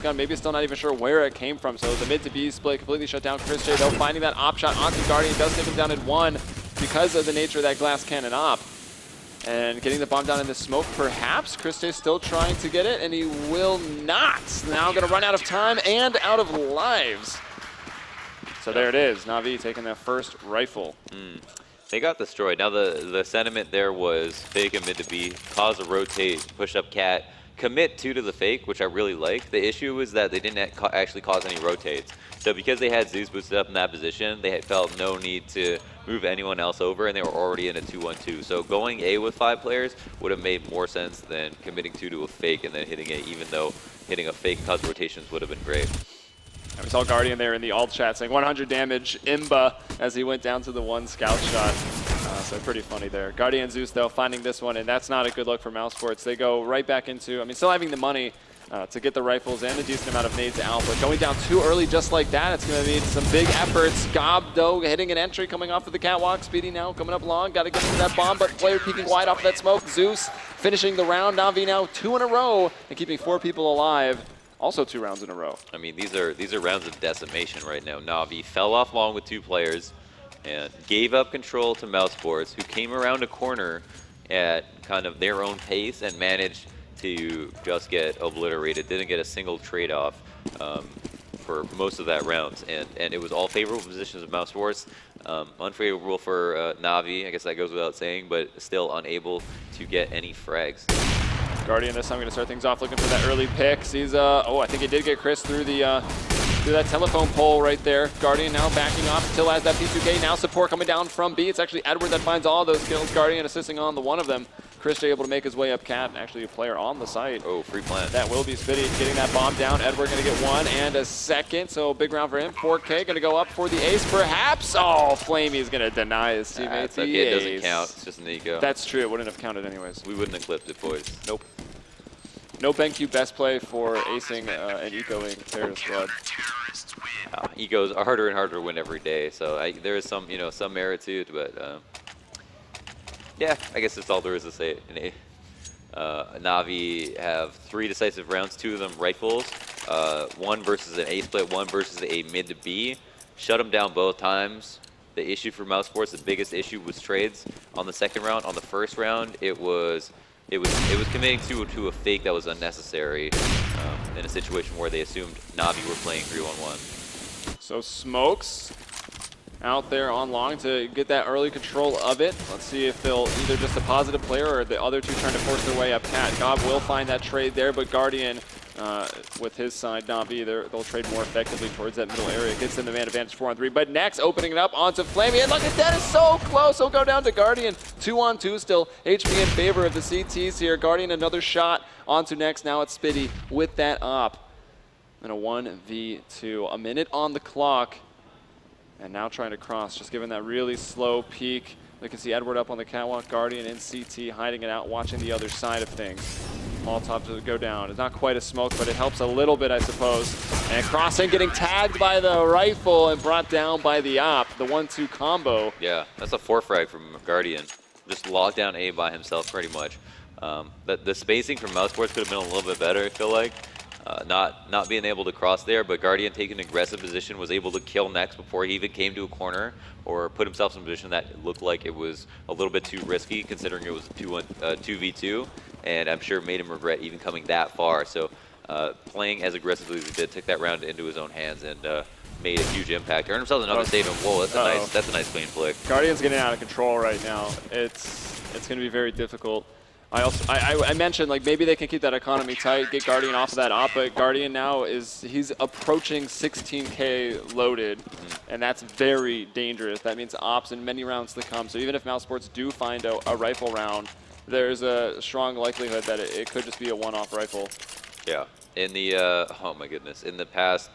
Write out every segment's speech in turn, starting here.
gun, maybe still not even sure where it came from. So the mid to B split completely shut down. Chris J though finding that op shot onto Guardian does take him down at 1 because of the nature of that glass cannon op. And getting the bomb down in the smoke, perhaps. Chris J still trying to get it, and he will not. Now going to run out of time and out of lives. So there it is, Na'Vi taking that first rifle. They got destroyed. Now the sentiment there was fake a mid to B, cause a rotate, push up cat, commit 2 to the fake, which I really like. The issue was that they didn't actually cause any rotates. So because they had Zeus boosted up in that position, they had felt no need to move anyone else over, and they were already in a 2-1-2. So going A with 5 players would have made more sense than committing 2 to a fake and then hitting it, even though hitting a fake cause rotations would have been great. And we saw Guardian there in the alt chat saying 100 damage, Imba, as he went down to the 1 scout shot. So pretty funny there. Guardian Zeus, though, finding this one, and that's not a good look for mousesports. They go right back into, I mean, still having the money to get the rifles and a decent amount of nades out, but going down too early just like that, it's going to need some big efforts. Gob, though, hitting an entry, coming off of the catwalk. Speedy now coming up long, got to get into that bomb, but player peeking wide off of that smoke. Zeus finishing the round. Na'Vi now 2 in a row and keeping 4 people alive. Also 2 rounds in a row. I mean, these are rounds of decimation right now. Na'Vi fell off long with 2 players and gave up control to mousesports, who came around a corner at kind of their own pace and managed to just get obliterated. Didn't get a single trade-off for most of that round, and it was all favorable positions of mousesports. Unfavorable for Na'Vi, I guess that goes without saying, but still unable to get any frags. Guardian this time going to start things off looking for that early pick. Sees, I think he did get Chris through the through that telephone pole right there. Guardian now backing off, still has that P2K. Now support coming down from B. It's actually Edward that finds all those kills. Guardian assisting on the one of them. Chris J able to make his way up cat, and actually a player on the site. Oh, free plant. That will be Spitty getting that bomb down. Edward going to get 1 and a second, so big round for him. 4K going to go up for the ace, perhaps. Oh, Flamey is going to deny his teammate It's the okay, it doesn't ace. count. It's just an eco. That's true. It wouldn't have counted anyways. We wouldn't have clipped it, boys. Nope. No BenQ best play for acing and ecoing terrorist squad. Ecos are harder and harder to win every day, so there is some, some merit to it, but yeah, I guess that's all there is to say. Na'Vi have 3 decisive rounds, 2 of them rifles, 1 versus an A split, 1 versus a mid to B. Shut them down both times. The issue for mousesports, the biggest issue was trades on the second round. On the first round, it was committing to a fake that was unnecessary in a situation where they assumed Na'Vi were playing 3-1-1. So Smokes out there on long to get that early control of it. Let's see if they'll either just deposit a player or the other 2 trying to force their way up cat. Gob will find that trade there, but Guardian with his side, Na'Vi, they'll trade more effectively towards that middle area. Gets them the man advantage 4-on-3, but next opening it up onto Flamey, and look at that, is so close. He'll go down to Guardian. 2-on-2 still. HP in favor of the CTs here. Guardian another shot onto next. Now it's Spitty with that op. And a 1v2. A minute on the clock. And now trying to cross, just giving that really slow peek. You can see Edward up on the catwalk, Guardian in CT, hiding it out, watching the other side of things. Molotov to go down. It's not quite a smoke, but it helps a little bit, I suppose. And crossing, getting tagged by the rifle and brought down by the op. The 1-2 combo. Yeah, that's a 4 frag from Guardian. Just locked down A by himself, pretty much. The spacing from mousesports could have been a little bit better, I feel like. Not being able to cross there, but Guardian taking an aggressive position, was able to kill next before he even came to a corner or put himself in a position that looked like it was a little bit too risky, considering it was a 2v2, and I'm sure made him regret even coming that far. So playing as aggressively as he did, took that round into his own hands and made a huge impact. Earned himself another save, and whoa, that's a nice clean flick. Guardian's getting out of control right now. It's going to be very difficult. I mentioned, like, maybe they can keep that economy tight, get Guardian off of that op, but Guardian now he's approaching 16K loaded, and that's very dangerous. That means ops in many rounds to come. So even if mousesports do find a rifle round, there's a strong likelihood that it could just be a one-off rifle. Yeah. In the, oh my goodness, in the past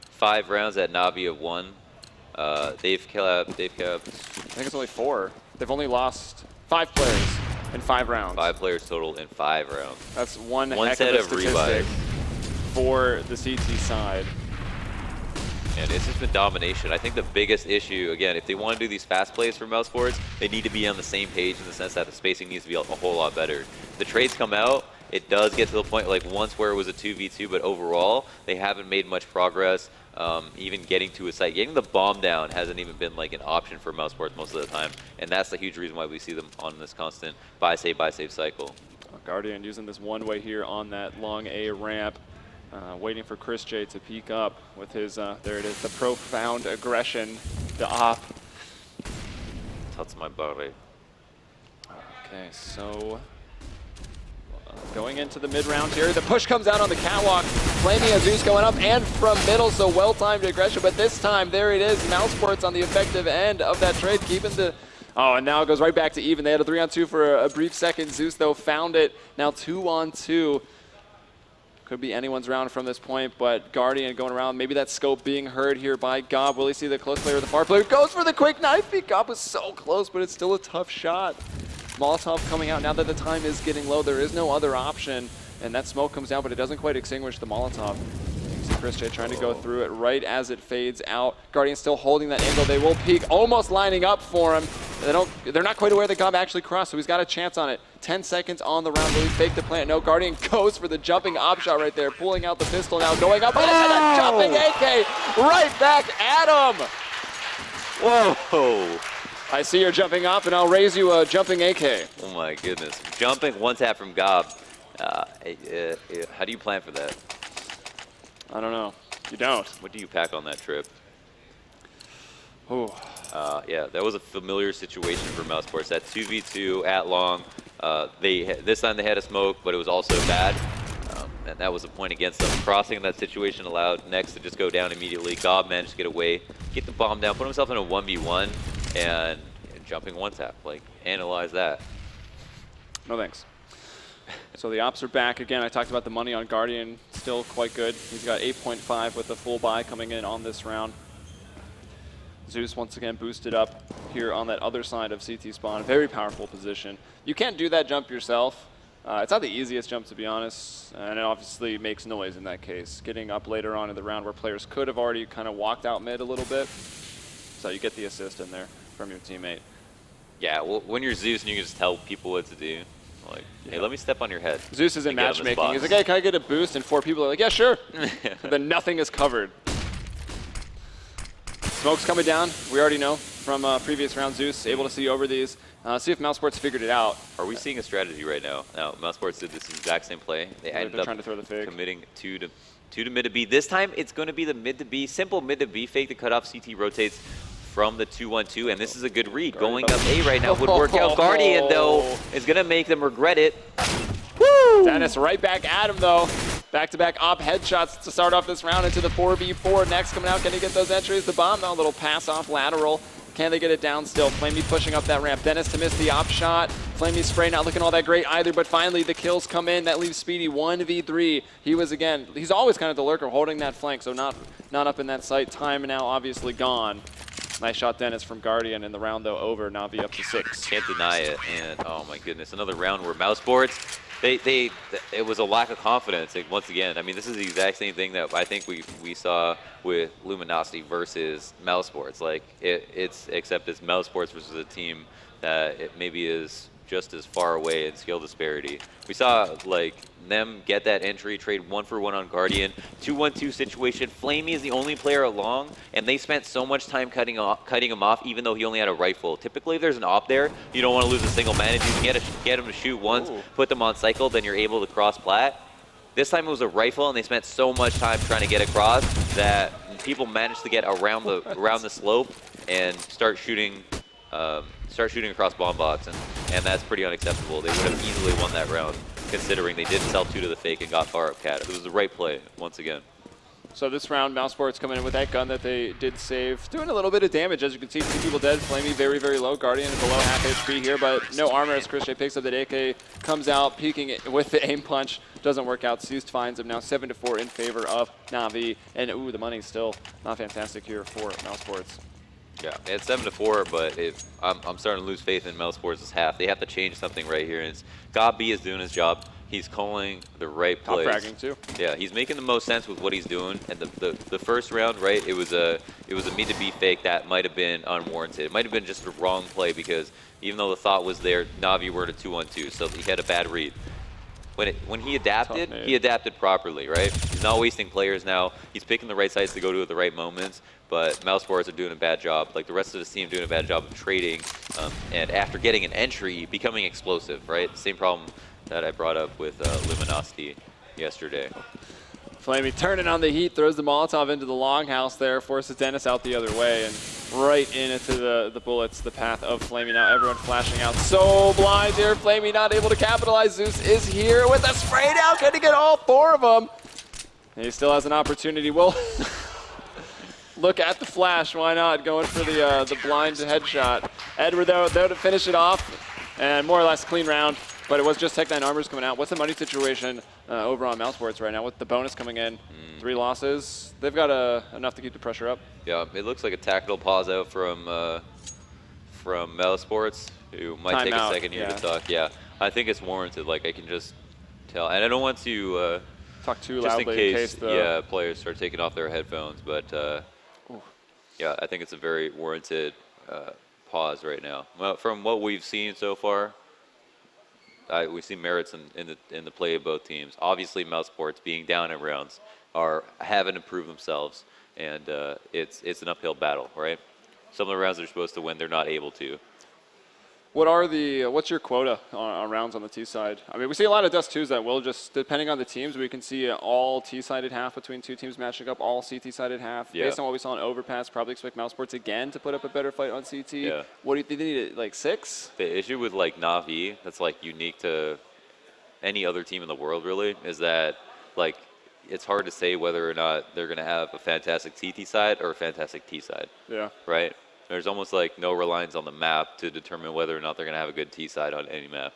5 rounds that Na'Vi have won, they've kept, I think it's only 4. They've only lost 5 players in 5 rounds. 5 players total in 5 rounds. That's one heck set of a of statistic revive for the CT side. And it's just been domination. I think the biggest issue, again, if they want to do these fast plays for mousesports, they need to be on the same page in the sense that the spacing needs to be a whole lot better. The trades come out, it does get to the point like once where it was a 2v2, but overall they haven't made much progress. Even getting to a site, getting the bomb down hasn't even been like an option for mousesports most of the time, and that's the huge reason why we see them on this constant buy save cycle. Guardian using this one way here on that long A ramp, waiting for Chris J to peek up with his, there it is, the profound aggression to op. That's my body. Okay, so going into the mid-round here, the push comes out on the catwalk. Flaming Zeus going up and from middle, so well-timed aggression, but this time, there it is, mousesports on the effective end of that trade, keeping the, oh, and now it goes right back to even. They had a 3-on-2 for a brief second. Zeus, though, found it. Now 2-on-2. Could be anyone's round from this point, but Guardian going around. Maybe that scope being heard here by Gob. Will he see the close player or the far player? Goes for the quick knife feed. Gob was so close, but it's still a tough shot. Molotov coming out now that the time is getting low. There is no other option, and that smoke comes down, but it doesn't quite extinguish the Molotov. You see Chris J trying to go through it right as it fades out. Guardian still holding that angle. They will peek, almost lining up for him. They're not quite aware that Gob actually crossed, so he's got a chance on it. 10 seconds on the round. Will he fake the plant? No, Guardian goes for the jumping op shot right there, pulling out the pistol now, going up, and a jumping AK right back at him. Whoa! I see you're jumping up, and I'll raise you a jumping AK. Oh my goodness. Jumping one tap from Gob. How do you plan for that? I don't know. You don't. What do you pack on that trip? Ooh. Yeah, that was a familiar situation for mousesports. That 2v2 at long. This time they had a smoke, but it was also bad. And that was a point against them. Crossing in that situation allowed Next to just go down immediately. Gob managed to get away, get the bomb down, put himself in a 1v1, and jumping one tap. Like, analyze that. No thanks. So the ops are back again. I talked about the money on Guardian, still quite good. He's got 8.5 with the full buy coming in on this round. Zeus once again boosted up here on that other side of CT spawn. Very powerful position. You can't do that jump yourself. It's not the easiest jump, to be honest, and it obviously makes noise in that case. Getting up later on in the round where players could have already kind of walked out mid a little bit. So you get the assist in there from your teammate. Yeah, well, when you're Zeus and you can just tell people what to do. Like, hey, let me step on your head. Zeus is in matchmaking. He's like, hey, can I get a boost? And 4 people are like, yeah, sure. And then nothing is covered. Smoke's coming down. We already know from previous round. Zeus able to see over these. See if mousesports figured it out. Are we seeing a strategy right now? Now, mousesports did this exact same play. They ended up trying to throw the fake. Committing two to mid to B. This time, it's going to be the mid to B, simple mid to B fake to cut off. CT rotates from the 2-1-2, and this is a good read. Going up A right now would work out. Guardian, though, is going to make them regret it. Woo! Dennis right back at him, though. Back-to-back op headshots to start off this round into the 4v4. Next coming out, can he get those entries? The bomb, now a little pass off lateral. Can they get it down still? Flamey pushing up that ramp. Dennis to miss the op shot. Flamey's spray not looking all that great either, but finally the kills come in. That leaves Speedy 1v3. He was, again, he's always kind of the lurker holding that flank, so not up in that sight. Time now obviously gone. Nice shot, Dennis, from Guardian in the round, though, over. Navi up to 6. Can't deny it, and oh my goodness, another round where mousesports, it was a lack of confidence. Like, once again, I mean, this is the exact same thing that I think we saw with Luminosity versus mousesports. Like, except it's mousesports versus a team that it maybe is just as far away in skill disparity. We saw, like, them get that entry, trade 1-for-1 on Guardian, 2-1-2 situation. Flamey is the only player along, and they spent so much time cutting him off, even though he only had a rifle. Typically, if there's an op there, you don't want to lose a single man. If you can get him to shoot once, put them on cycle, then you're able to cross plat. This time it was a rifle, and they spent so much time trying to get across that people managed to get around the slope and start shooting across bomb box, and that's pretty unacceptable. They would have easily won that round, considering they did sell 2 to the fake and got far up cat. It was the right play, once again. So this round, mousesports coming in with that gun that they did save, doing a little bit of damage. As you can see, 2 people dead. Flamey very, very low. Guardian below half HP here, but no armor as Chris J picks up that AK, comes out, peeking it with the aim punch. Doesn't work out. Seized finds him now 7-4 in favor of Navi. And ooh, the money's still not fantastic here for mousesports. Yeah, it's 7-4, but I'm starting to lose faith in mousesports' half. They have to change something right here. And it's Gob B is doing his job. He's calling the right plays. Top fragging too. Yeah, he's making the most sense with what he's doing. And the first round, right? It was a mid to B fake that might have been unwarranted. It might have been just a wrong play because even though the thought was there, Navi were at a 2-1-2, so he had a bad read. when he adapted properly, right? He's not wasting players now. He's picking the right sites to go to at the right moments. But Mousesports are doing a bad job. Like the rest of the team doing a bad job of trading, and after getting an entry, becoming explosive, right? Same problem that I brought up with Luminosity yesterday. Flamey turning on the heat, throws the Molotov into the longhouse there, forces Dennis out the other way, and right into the bullets, the path of Flamey. Now everyone flashing out. So blind here. Flamey not able to capitalize. Zeus is here with a spray down. Can he get all 4 of them? And he still has an opportunity. Will look at the flash. Why not? Going for the blind headshot. Edward, though to finish it off, and more or less clean round. But it was just Tech 9 Armors coming out. What's the money situation over on Mousesports right now with the bonus coming in? 3 losses. They've got enough to keep the pressure up. Yeah, it looks like a tactical pause out from Mousesports, who might take a second here to talk. Yeah, I think it's warranted. Like I can just tell, and I don't want to talk too just loudly in case players start taking off their headphones. But yeah, I think it's a very warranted pause right now. Well, from what we've seen so far. We see merits in the play of both teams. Obviously, Mousesports being down in rounds haven't improved themselves, and it's an uphill battle, right? Some of the rounds they're supposed to win, they're not able to. What's your quota on rounds on the T side? I mean, we see a lot of Dust 2s that will just, depending on the teams, we can see all T-sided half between 2 teams matching up, all CT-sided half. Yeah. Based on what we saw in Overpass, probably expect Mousesports again to put up a better fight on CT. Yeah. What do you think they need, like 6? The issue with like Na'Vi that's like unique to any other team in the world really is that like it's hard to say whether or not they're going to have a fantastic CT side or a fantastic T side. Yeah. Right? There's almost like no reliance on the map to determine whether or not they're going to have a good T side on any map.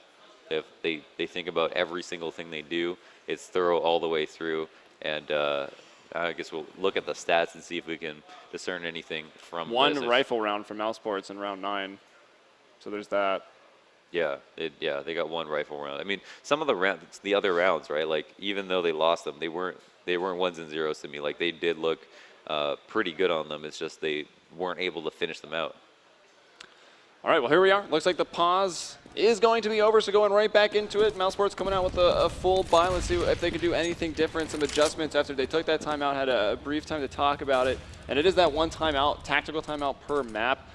They think about every single thing they do. It's thorough all the way through. And I guess we'll look at the stats and see if we can discern anything from one rifle round from Mousesports in round 9. So there's that. Yeah, they got 1 rifle round. I mean, some of the other rounds, right? Like even though they lost them, they weren't 1s and 0s to me. Like they did look pretty good on them. It's just they weren't able to finish them out. All right, well, here we are. Looks like the pause is going to be over, so going right back into it. Mousesports coming out with a full buy. Let's see if they could do anything different, some adjustments after they took that timeout, had a brief time to talk about it. And it is that 1 timeout, tactical timeout per map.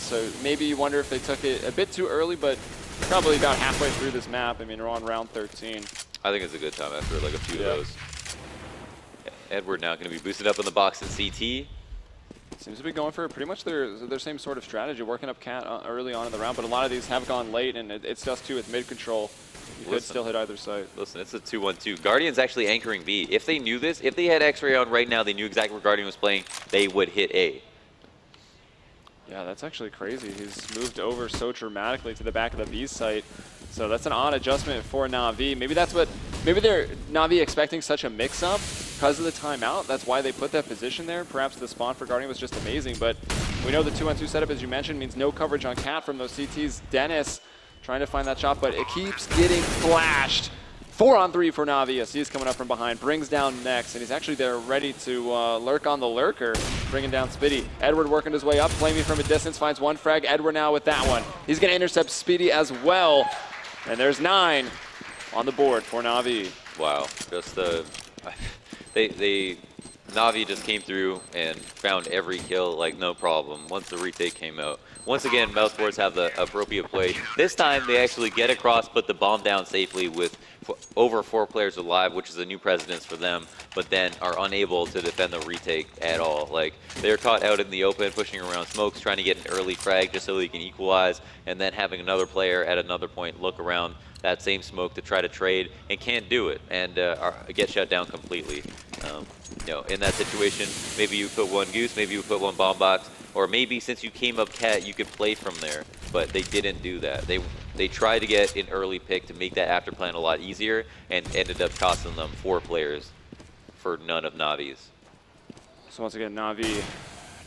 So maybe you wonder if they took it a bit too early, but probably about halfway through this map. I mean, we're on round 13. I think it's a good time after like a few of those. Edward now going to be boosted up in the box in CT. Seems to be going for pretty much their same sort of strategy, working up Cat early on in the round, but a lot of these have gone late, and it's just 2 with mid-control. You could still hit either side. Listen, it's a 2-1-2. Guardian's actually anchoring B. If they knew this, if they had X-Ray on right now, they knew exactly where Guardian was playing, they would hit A. Yeah, that's actually crazy. He's moved over so dramatically to the back of the B site. So that's an odd adjustment for Na'Vi. Maybe they're Na'Vi expecting such a mix-up because of the timeout. That's why they put that position there. Perhaps the spawn for Guardian was just amazing, but we know the 2-on-2 setup, as you mentioned, means no coverage on Cat from those CTs. Dennis trying to find that shot, but it keeps getting flashed. 4-on-3 for Na'Vi as he's coming up from behind, brings down Nex, and he's actually there ready to lurk on the lurker, bringing down Spitty. Edward working his way up, flaming from a distance, finds 1 frag. Edward now with that one. He's going to intercept Spitty as well, and there's 9 on the board for Na'Vi. Wow, just Na'Vi just came through and found every kill like no problem once the retake came out. Once again, Mousesports have the appropriate play. This time they actually get across, put the bomb down safely with over 4 players alive, which is a new precedence for them, but then are unable to defend the retake at all. Like, they're caught out in the open, pushing around smokes, trying to get an early frag just so they can equalize, and then having another player at another point look around that same smoke to try to trade and can't do it and get shut down completely. You know, in that situation, maybe you put 1 Goose, maybe you put 1 bomb box, or maybe since you came up Cat, you could play from there, but they didn't do that. They tried to get an early pick to make that after plan a lot easier and ended up costing them 4 players for none of Na'Vi's. So once again, Na'Vi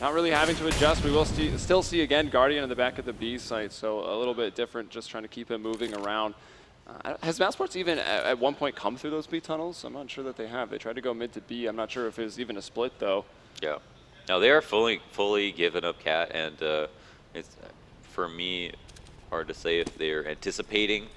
not really having to adjust. We will still see again Guardian in the back of the B site, so a little bit different, just trying to keep him moving around. Has Mousesports even at one point come through those B tunnels? I'm not sure that they have. They tried to go mid to B. I'm not sure if it was even a split though. Yeah. Now they are fully given up Cat, and it's for me hard to say if they're anticipating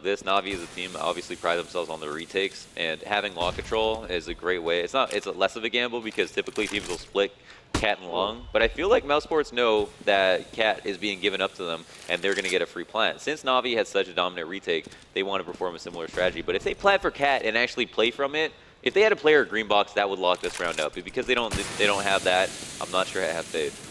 this Na'Vi as a team obviously pride themselves on the retakes, and having law control is a great way. It's less of a gamble because typically teams will split Cat and Long, but I feel like mousesports know that Cat is being given up to them and they're going to get a free plant. Since Na'Vi had such a dominant retake, they want to perform a similar strategy, but if they plant for Cat and actually play from it, if they had a player at green box, that would lock this round up. But because they don't have that, I'm not sure I have faith.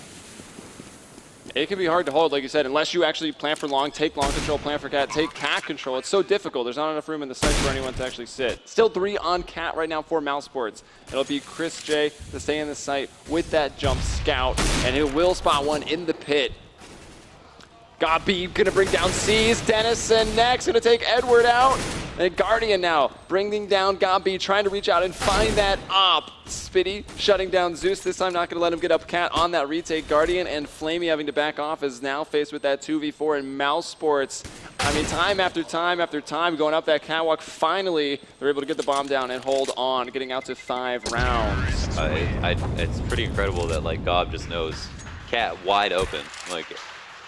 It can be hard to hold, like you said, unless you actually plan for long, take long control, plan for cat, take cat control. It's so difficult. There's not enough room in the site for anyone to actually sit. Still 3 on cat right now for mousesports. It'll be Chris J to stay in the site with that jump scout, and he will spot one in the pit. Gabi gonna bring down C's. Dennison next, gonna take Edward out. And Guardian now bringing down Gabi, trying to reach out and find that op. Spitty shutting down Zeus. This time not gonna let him get up cat on that retake. Guardian and Flamey having to back off is now faced with that 2v4 in mousesports. I mean, time after time after time going up that catwalk. Finally, they're able to get the bomb down and hold on, getting out to 5 rounds. It's pretty incredible that like Gob just knows cat wide open. Like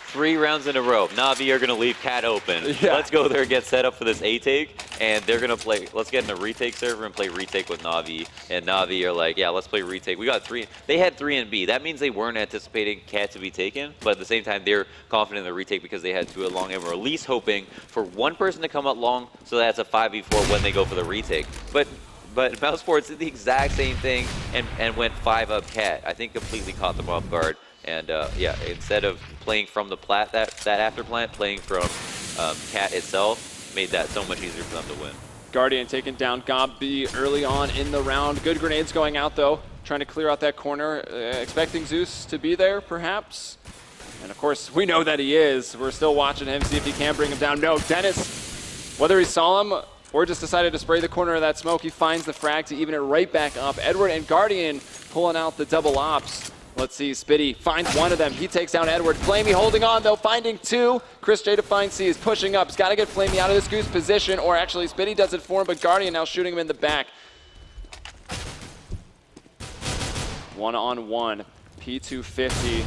3 rounds in a row. Na'Vi are going to leave cat open. Yeah. Let's go there and get set up for this A-take, and they're going to play, let's get in a retake server and play retake with Na'Vi, and Na'Vi are like, yeah, let's play retake. We got 3, they had 3 in B. That means they weren't anticipating cat to be taken, but at the same time, they're confident in the retake because they had 2 at long, and were at least hoping for one person to come out long, so that's a 5v4 when they go for the retake. But mousesports did the exact same thing and went 5 up cat. I think completely caught them off guard. And yeah, instead of playing from the plat, that after plant, playing from cat itself made that so much easier for them to win. Guardian taking down Gabi early on in the round. Good grenades going out though, trying to clear out that corner, expecting Zeus to be there perhaps. And of course, we know that he is. We're still watching him, see if he can bring him down. No, Dennis, whether he saw him or just decided to spray the corner of that smoke, he finds the frag to even it right back up. Edward and Guardian pulling out the double ops. Let's see, Spitty finds one of them. He takes down Edward. Flamey holding on, though, finding 2. Chris J to find C is pushing up. He's got to get Flamey out of this goose position, or actually Spitty does it for him, but Guardian now shooting him in the back. 1-on-1, P250.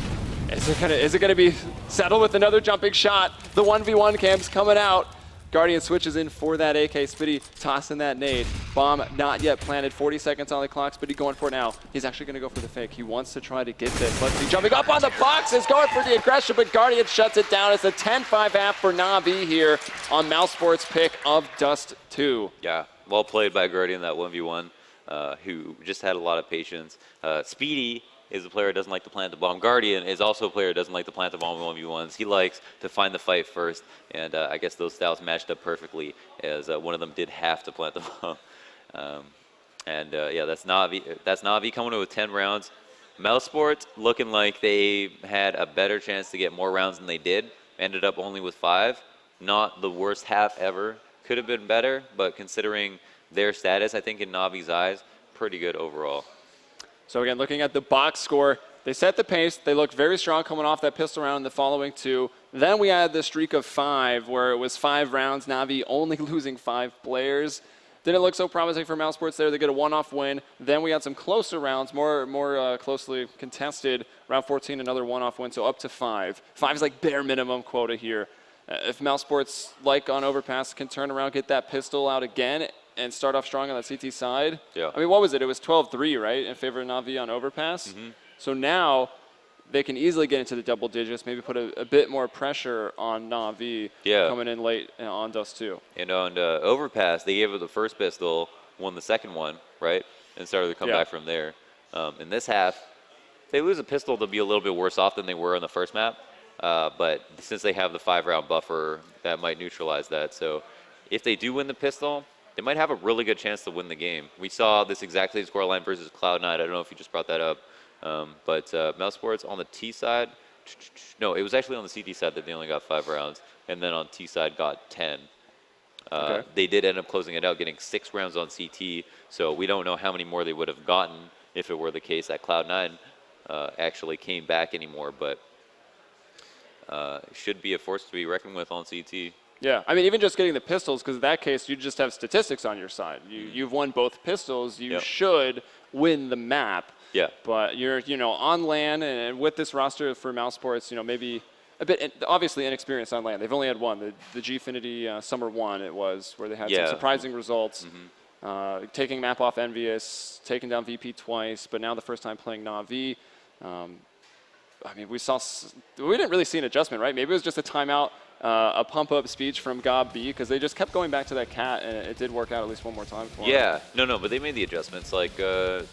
Is it gonna be settled with another jumping shot? The 1v1 cam's coming out. Guardian switches in for that AK. Spitty tossing that nade. Bomb not yet planted. 40 seconds on the clock. Spitty going for it now. He's actually going to go for the fake. He wants to try to get this. Let's see. Jumping up on the boxes. Going for the aggression, but Guardian shuts it down. It's a 10-5 half for Na'Vi here on mousesports pick of Dust 2. Yeah, well played by Guardian, that 1v1, who just had a lot of patience. Speedy is a player who doesn't like to plant the bomb. Guardian is also a player who doesn't like to plant the bomb in 1v1s. He likes to find the fight first, and I guess those styles matched up perfectly, as one of them did have to plant the bomb. Yeah, that's Na'Vi coming in with 10 rounds. mousesports looking like they had a better chance to get more rounds than they did. Ended up only with 5. Not the worst half ever. Could have been better, but considering their status, I think in Na'Vi's eyes, pretty good overall. So again, looking at the box score, they set the pace. They looked very strong coming off that pistol round in the following 2. Then we had the streak of 5, where it was 5 rounds, Na'Vi only losing 5 players. Didn't look so promising for mousesports there. They get a one-off win. Then we had some closer rounds, more closely contested. Round 14, another one-off win, so up to 5. 5 is like bare minimum quota here. If mousesports, like on Overpass, can turn around, get that pistol out again, and start off strong on that CT side. Yeah. I mean, what was it? It was 12-3, right, in favor of Na'Vi on Overpass? Mm-hmm. So now they can easily get into the double digits, maybe put a bit more pressure on Na'Vi coming in late on Dust 2. And on Overpass, they gave her the first pistol, won the second one, right, and started to come back from there. In this half, if they lose a pistol, they'll be a little bit worse off than they were on the first map. But since they have the 5-round buffer, that might neutralize that. So if they do win the pistol, they might have a really good chance to win the game. We saw this exact same scoreline versus Cloud9. I don't know if you just brought that up. But mousesports on the T side, no, it was actually on the CT side that they only got 5 rounds. And then on T side got 10. They did end up closing it out, getting 6 rounds on CT. So we don't know how many more they would have gotten if it were the case that Cloud9 actually came back anymore. But should be a force to be reckoned with on CT. Yeah, I mean, even just getting the pistols, because in that case, you just have statistics on your side. You've won both pistols. You should win the map. Yeah. But you're, on LAN, and with this roster for mousesports, maybe a bit obviously inexperienced on land. They've only had one, the Gfinity Summer 1 it was, where they had some surprising results. Taking map off Envious, taking down VP twice, but now the first time playing Na'Vi. I mean, we didn't really see an adjustment, right? Maybe it was just a timeout, a pump-up speech from Gob B, because they just kept going back to that cat, and it did work out at least one more time for them. No, but they made the adjustments. Like, with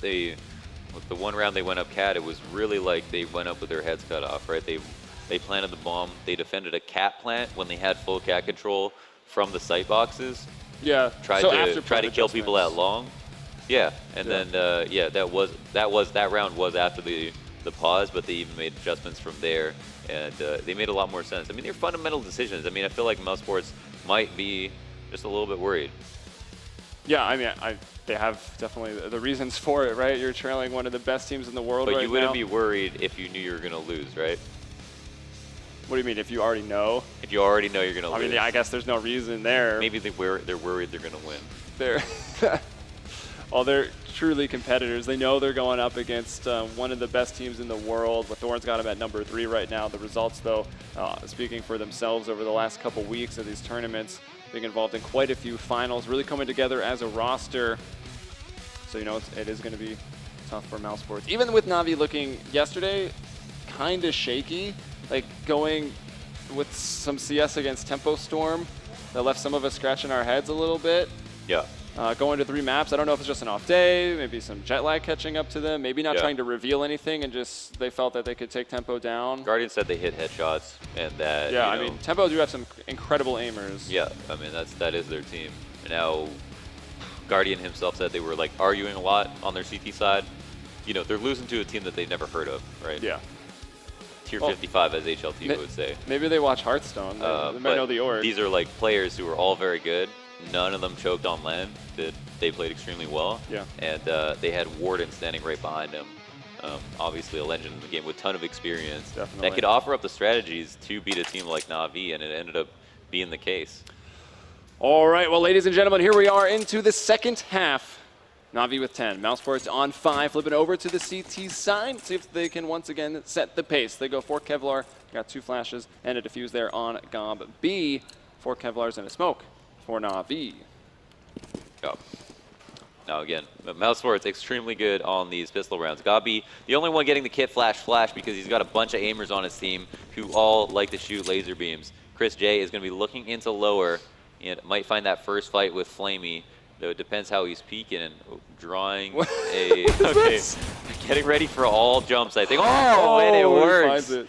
the one round they went up cat, it was really like they went up with their heads cut off, right? They planted the bomb. They defended a cat plant when they had full cat control from the sight boxes. Yeah. Tried to kill people at long. Yeah, and then that round was after the pause, but they even made adjustments from there, and they made a lot more sense. I mean, they're fundamental decisions. I mean, I feel like mousesports might be just a little bit worried. Yeah, I mean, they have definitely the reasons for it, right? You're trailing one of the best teams in the world right now. But you wouldn't be worried if you knew you were going to lose, right? What do you mean, if you already know? If you already know you're going to lose. I mean, I guess there's no reason there. Maybe they're worried they're going to win. Well, they're truly competitors. They know they're going up against one of the best teams in the world. Thorn's got them at number 3 right now. The results, though, speaking for themselves over the last couple weeks of these tournaments, being involved in quite a few finals, really coming together as a roster. So, you know, it is going to be tough for mousesports. Even with Na'Vi looking yesterday kind of shaky, like going with some CS against Tempo Storm that left some of us scratching our heads a little bit. Yeah. Going to 3 maps, I don't know if it's just an off day, maybe some jet lag catching up to them, maybe not trying to reveal anything and just they felt that they could take Tempo down. Guardian said they hit headshots and that, yeah, I mean, Tempo do have some incredible aimers. Yeah, I mean, that is their team. And now Guardian himself said they were like arguing a lot on their CT side. You know, they're losing to a team that they've never heard of, right? Yeah. Tier 55, as HLT would say. Maybe they watch Hearthstone. They might know the org. These are like players who are all very good. None of them choked on land. They played extremely well. Yeah. And they had Warden standing right behind him. Obviously a legend in the game with a ton of experience. Definitely. That could offer up the strategies to beat a team like Na'Vi, and it ended up being the case. All right, well, ladies and gentlemen, here we are into the second half. Na'Vi with 10, mousesports on 5, flipping over to the CT side. See if they can once again set the pace. They go for Kevlar, got 2 flashes and a defuse there on Gob B. 4 Kevlars and a smoke for Na'Vi. Go. Now again, mousesports extremely good on these pistol rounds. Gob B, the only one getting the kit flash because he's got a bunch of aimers on his team who all like to shoot laser beams. Chris J is going to be looking into lower and might find that first fight with Flamey. Though it depends how he's peeking and drawing a. Okay, getting ready for all jumps. I think. Oh, and it works. It.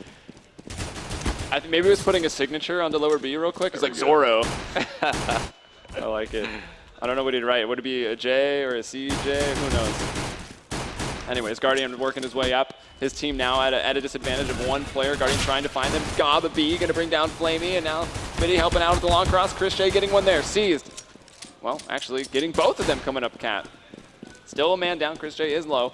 I think maybe he was putting a signature on the lower B real quick. It's like Zorro. I like it. I don't know what he'd write. Would it be a J or a CJ? Who knows? Anyways, Guardian working his way up. His team now at a disadvantage of 1 player. Guardian trying to find them. Gob B going to bring down Flamey, and now Mitty helping out with the long cross. Chris J getting one there. Seized. Well, actually getting both of them coming up cat. Still a man down. Chris J is low,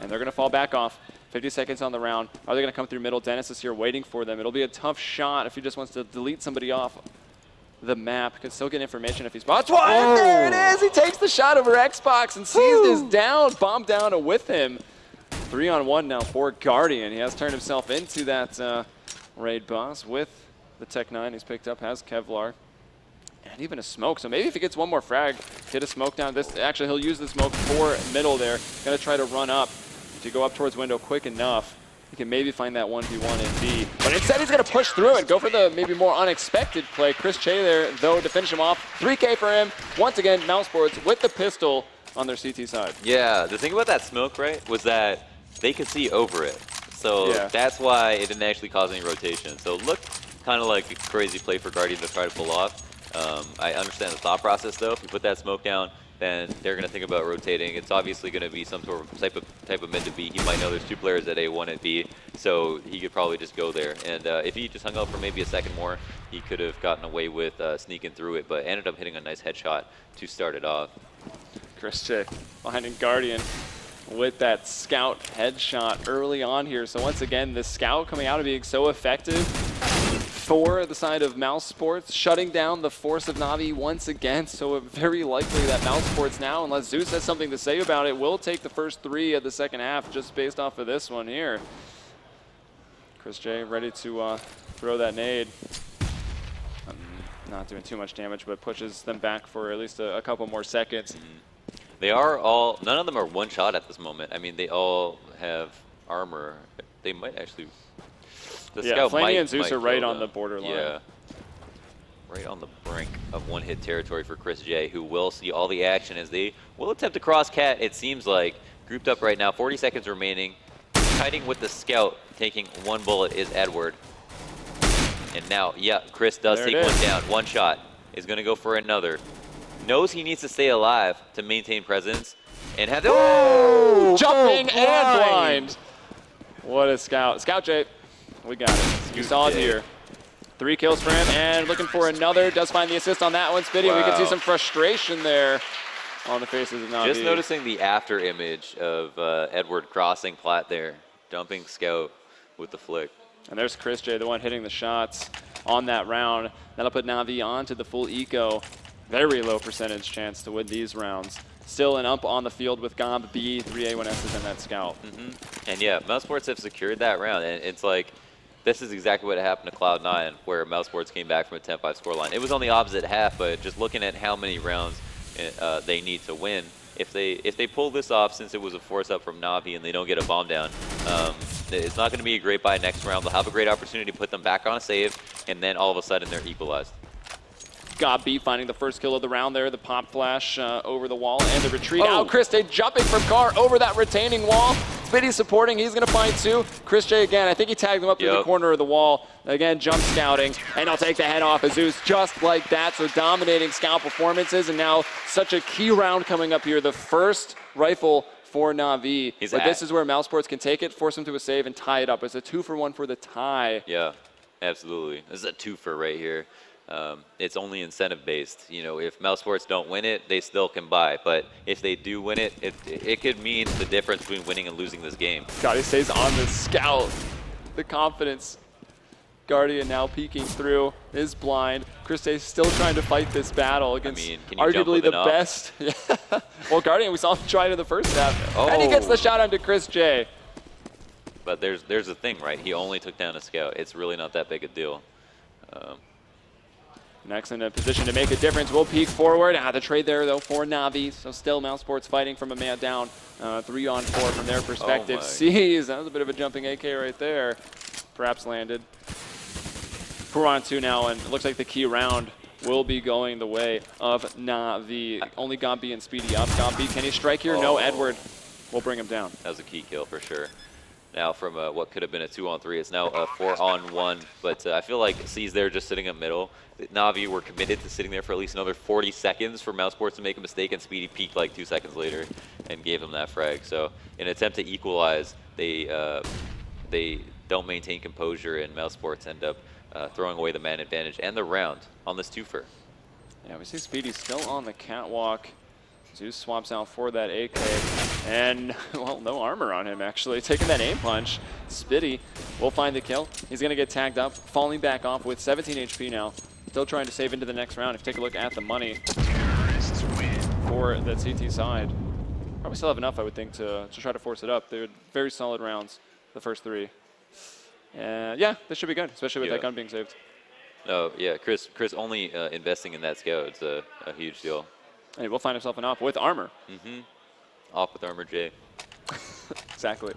and they're going to fall back off. 50 seconds on the round. Are they going to come through middle? Dennis is here waiting for them. It'll be a tough shot if he just wants to delete somebody off the map. Could still get information if he spots one. Oh. There it is. He takes the shot over Xbox, and Seized is down. Bomb down with him. 3-on-1 now for Guardian. He has turned himself into that raid boss with the Tech 9 he's picked up. Has Kevlar. And even a smoke, so maybe if he gets one more frag, get a smoke down. Actually, he'll use the smoke for middle there. Gonna try to run up. If you go up towards window quick enough, he can maybe find that 1v1 in B. But instead, he's gonna push through and go for the maybe more unexpected play. Chris Che there, though, to finish him off. 3K for him. Once again, mousesports with the pistol on their CT side. Yeah, the thing about that smoke, right, was that they could see over it. So that's why it didn't actually cause any rotation. So it looked kind of like a crazy play for Guardian to try to pull off. I understand the thought process, though. If you put that smoke down, then they're going to think about rotating. It's obviously going to be some sort of type of mid to B. He might know there's 2 players at A, 1 at B, so he could probably just go there. And if he just hung out for maybe a second more, he could have gotten away with sneaking through it, but ended up hitting a nice headshot to start it off. Chris J behind in Guardian with that scout headshot early on here. So once again, the scout coming out and being so effective for the side of mousesports, shutting down the force of Na'Vi once again. So very likely that mousesports now, unless Zeus has something to say about it, will take the first 3 of the second half just based off of this one here. Chris J ready to throw that nade. Not doing too much damage, but pushes them back for at least a couple more seconds. They are all, none of them are one shot at this moment. I mean, they all have armor. They might actually, the Yeah, scout Flamey and Zeus might are right kill on the them. borderline. Yeah. Right on the brink of one-hit territory for Chris J, who will see all the action as they will attempt to cross Cat, it seems like. Grouped up right now, 40 seconds remaining. Kiting with the scout, taking one bullet is Edward. And now, yeah, Chris does take one down. One shot. Is going to go for another. Knows he needs to stay alive to maintain presence. And have jumping and blind. What a scout. Scout J, we got it. You saw it here. 3 kills for him, and looking for another. Does find the assist on that one. Spitty, we can see some frustration there on the faces of Navi. Just noticing the after image of Edward crossing plat there. Dumping scout with the flick. And there's Chris J, the one hitting the shots on that round. That'll put Navi onto the full eco. Very low percentage chance to win these rounds. Still an up on the field with Gomb, B, 3A1Ss, and that scout. And yeah, mousesports have secured that round. And it's like, this is exactly what happened to Cloud9, where mousesports came back from a 10-5 scoreline. It was on the opposite half, but just looking at how many rounds they need to win, if they pull this off, since it was a force up from Navi and they don't get a bomb down, it's not going to be a great buy next round. They'll have a great opportunity to put them back on a save, and then all of a sudden they're equalized. Gob B finding the first kill of the round there, the pop flash over the wall, and the retreat out. Chris J jumping from car over that retaining wall. Spitty supporting, he's going to find 2. Chris J again, I think he tagged him up to the corner of the wall. Again, jump scouting, and he'll take the head off of Zeus just like that. So dominating scout performances, and now such a key round coming up here. The first rifle for Navi. But this is where mousesports can take it, force him to a save, and tie it up. It's a 2-for-1 for the tie. Yeah, absolutely. This is a 2-for right here. It's only incentive based. You know, if mousesports don't win it, they still can buy. But if they do win it, it could mean the difference between winning and losing this game. God, he stays on the scout. The confidence. Guardian now peeking through, is blind. Chris J still trying to fight this battle against arguably the best. Well, Guardian, we saw him try it in the first half. And he gets the shot onto Chris J. But there's a thing, right? He only took down a scout. It's really not that big a deal. Next in a position to make a difference. We'll peek forward. The trade there, though, for Navi. So still mousesports fighting from a man down. 3-on-4 from their perspective. Sees, that was a bit of a jumping AK right there. Perhaps landed. 4-on-2 now, and it looks like the key round will be going the way of Navi. Only Gomb B and Speedy up. Gomb B, can he strike here? No, Edward will bring him down. That was a key kill for sure. Now from what could have been a 2-on-3, it's now a 4-on-1. But I feel like C's there just sitting up middle. Navi were committed to sitting there for at least another 40 seconds for mousesports to make a mistake, and Speedy peaked like 2 seconds later and gave him that frag. So in an attempt to equalize, they don't maintain composure, and mousesports end up throwing away the man advantage and the round on this 2-for. Yeah, we see Speedy still on the catwalk. Zeus swaps out for that AK, and, well, no armor on him, actually. Taking that aim punch. Spitty will find the kill. He's going to get tagged up, falling back off with 17 HP now. Still trying to save into the next round. If you take a look at the money for the CT side, probably still have enough, I would think, to try to force it up. They're very solid rounds, the first 3. And, yeah, this should be good, especially with that gun being saved. Oh, yeah, Chris only investing in that scout, it's a huge deal. And he will find himself an op with armor. Op with armor J. Exactly.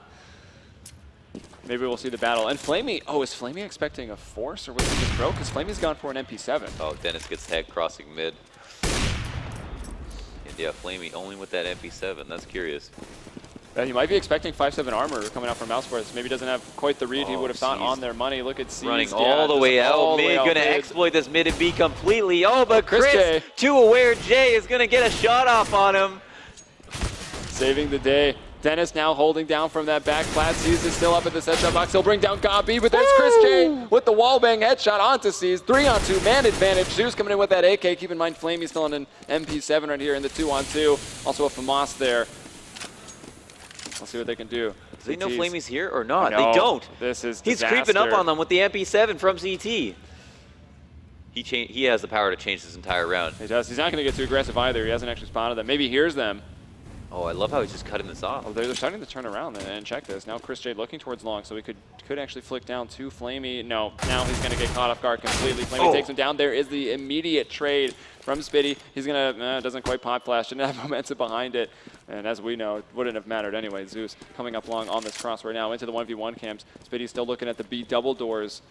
Maybe we'll see the battle. And Flamey, is Flamey expecting a force, or was he just broke? Because Flamey's gone for an MP7. Oh, Dennis gets tagged crossing mid. And yeah, Flamey only with that MP7. That's curious. And he might be expecting 5-7 armor coming out from mousesports. Maybe doesn't have quite the read he would have thought on their money. Look at C. Running all the way out. Mid going to exploit this mid and B completely. Oh, but Chris, too aware J is going to get a shot off on him. Saving the day. Dennis now holding down from that back plat. C's is still up at the set shot box. He'll bring down Gomb B, but there's Chris J with the wallbang headshot onto C's. 3-on-2, man advantage. Zeus coming in with that AK. Keep in mind, Flamey's still on an MP7 right here in the 2-on-2. Also a FAMAS there. We'll see what they can do. Do they know Flamey's here or not? No, they don't. This is He's creeping up on them with the MP7 from CT. He has the power to change this entire round. He does. He's not going to get too aggressive either. He hasn't actually spotted them. Maybe hears them. Oh, I love how he's just cutting this off. Oh, they're starting to turn around and check this. Now Chris J looking towards long, so he could actually flick down to Flamey. No, now he's going to get caught off guard completely. Flamey takes him down. There is the immediate trade from Spitty. He's going to, doesn't quite pop flash, didn't have momentum behind it. And as we know, it wouldn't have mattered anyway. Zeus coming up long on this cross right now into the 1v1 camps. Spitty's still looking at the B double doors.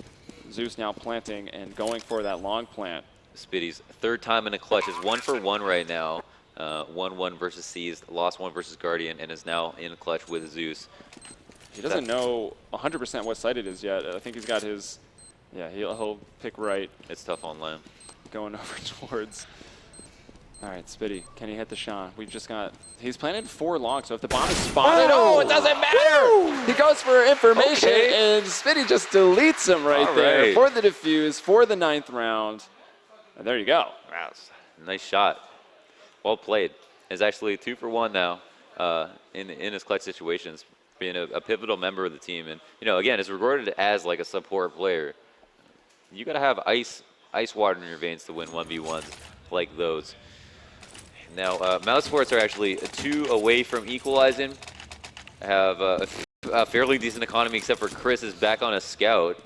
Zeus now planting and going for that long plant. Spitty's third time in a clutch is 1 for 1 right now. 1-1 versus Seized, lost 1 versus Guardian, and is now in clutch with Zeus. He doesn't know 100% what side it is yet. I think he's got his, yeah, he'll pick right. It's tough on land. Going over towards. All right, Spitty, can he hit the shot? We've just got, he's planted 4 long, so if the bomb is spotted, oh, it doesn't matter! He goes for information, and Spitty just deletes him right there for the defuse, for the 9th round. And there you go. Wow, nice shot. Well played. Is actually 2 for 1 now in his clutch situations, being a pivotal member of the team. And, you know, again, is regarded as like a support player. You got to have ice water in your veins to win 1v1s like those. Now, mousesports are actually 2 away from equalizing. Have a fairly decent economy, except for Chris is back on a scout.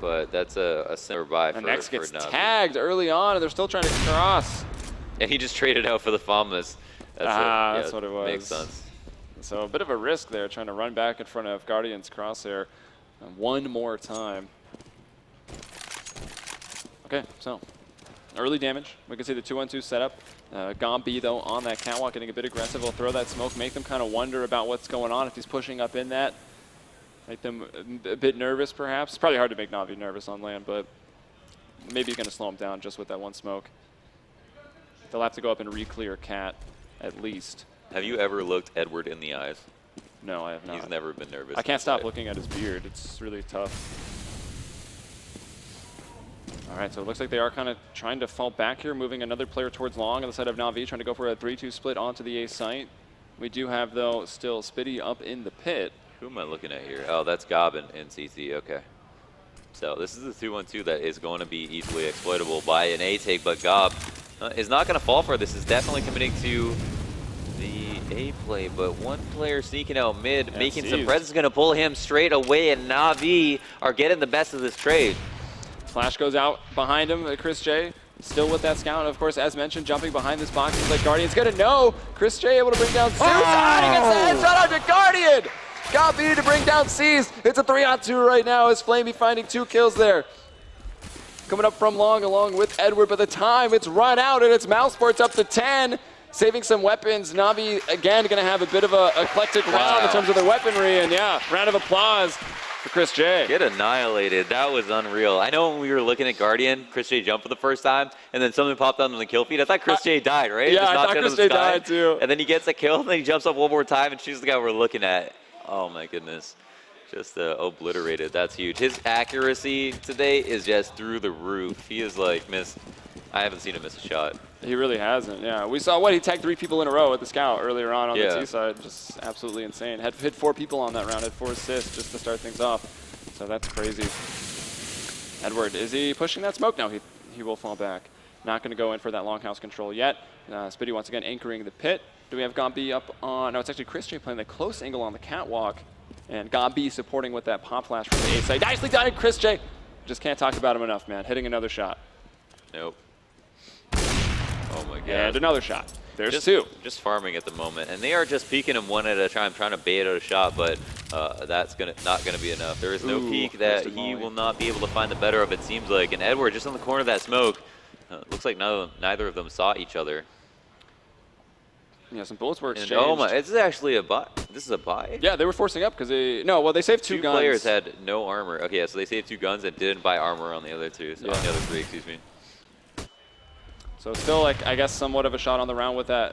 But that's a similar buy for Next gets Navi. tagged early on, and they're still trying to cross. And he just traded out for the Famas. That's what it was. Makes sense. So a bit of a risk there, trying to run back in front of Guardian's crosshair one more time. Okay, so early damage. We can see the 2-on-2 setup. Gombi, though, on that catwalk, getting a bit aggressive. He'll throw that smoke, make them kind of wonder about what's going on if he's pushing up in that. Make them a bit nervous, perhaps. It's probably hard to make Navi nervous on land, but maybe he's going to slow him down just with that one smoke. They'll have to go up and re-clear Cat, at least. Have you ever looked Edward in the eyes? No, I have not. He's never been nervous. I can't stop looking at his beard. It's really tough. All right, so it looks like they are kind of trying to fall back here, moving another player towards long on the side of Navi, trying to go for a 3-2 split onto the A site. We do have, though, still Spitty up in the pit. Who am I looking at here? Oh, that's Gob and CC. Okay. So this is a 2-1-2 that is going to be easily exploitable by an A take, but Gob is not going to fall for this. Is definitely committing to the A play, but one player sneaking out mid, making some presence, going to pull him straight away, and Navi are getting the best of this trade. Flash goes out behind him, Chris J. Still with that scout, of course, as mentioned, jumping behind this box. He's like, Guardian's gonna know. Chris J able to bring down Zeus. He gets the headshot out to Guardian. Got B to bring down C's. It's a 3-on-2 right now as Flamey finding 2 kills there. Coming up from long along with Edward, but the time it's run out and it's mousesports up to 10. Saving some weapons. Navi, again, gonna have a bit of a eclectic round in terms of their weaponry, and yeah, round of applause for Chris J. Get annihilated. That was unreal. I know when we were looking at Guardian, Chris J jumped for the first time, and then something popped on the kill feed. I thought Chris J died, right? Yeah, I thought Chris J died too. And then he gets a kill, and then he jumps up one more time, and she's the guy we're looking at. Oh my goodness. Just obliterated. That's huge. His accuracy today is just through the roof. He is like I haven't seen him miss a shot. He really hasn't, yeah. We saw he tagged 3 people in a row at the scout earlier on the T side. Just absolutely insane. Had hit 4 people on that round, had 4 assists just to start things off. So that's crazy. Edward, is he pushing that smoke? No, he will fall back. Not going to go in for that longhouse control yet. Spitty once again anchoring the pit. Do we have Gombi up on, no, it's actually Chris J playing the close angle on the catwalk. And Gombi supporting with that pop flash from the A side. Nicely done, Chris J. Just can't talk about him enough, man. Hitting another shot. Nope. Oh my god. And another shot. There's 2. Just farming at the moment. And they are just peeking him one at a time, trying to bait out a shot, but that's not gonna be enough. There is no peek that he will not be able to find the better of, it seems like. And Edward just on the corner of that smoke. Looks like neither of them saw each other. Yeah, some bullets were exchanged. And, oh my, this is actually a buy. This is a buy? Yeah, they were forcing up because they saved 2 guns. 2 players had no armor. Okay, yeah, so they saved 2 guns and didn't buy armor on the other 2. So on the other 3, excuse me. So still, like, I guess somewhat of a shot on the round with the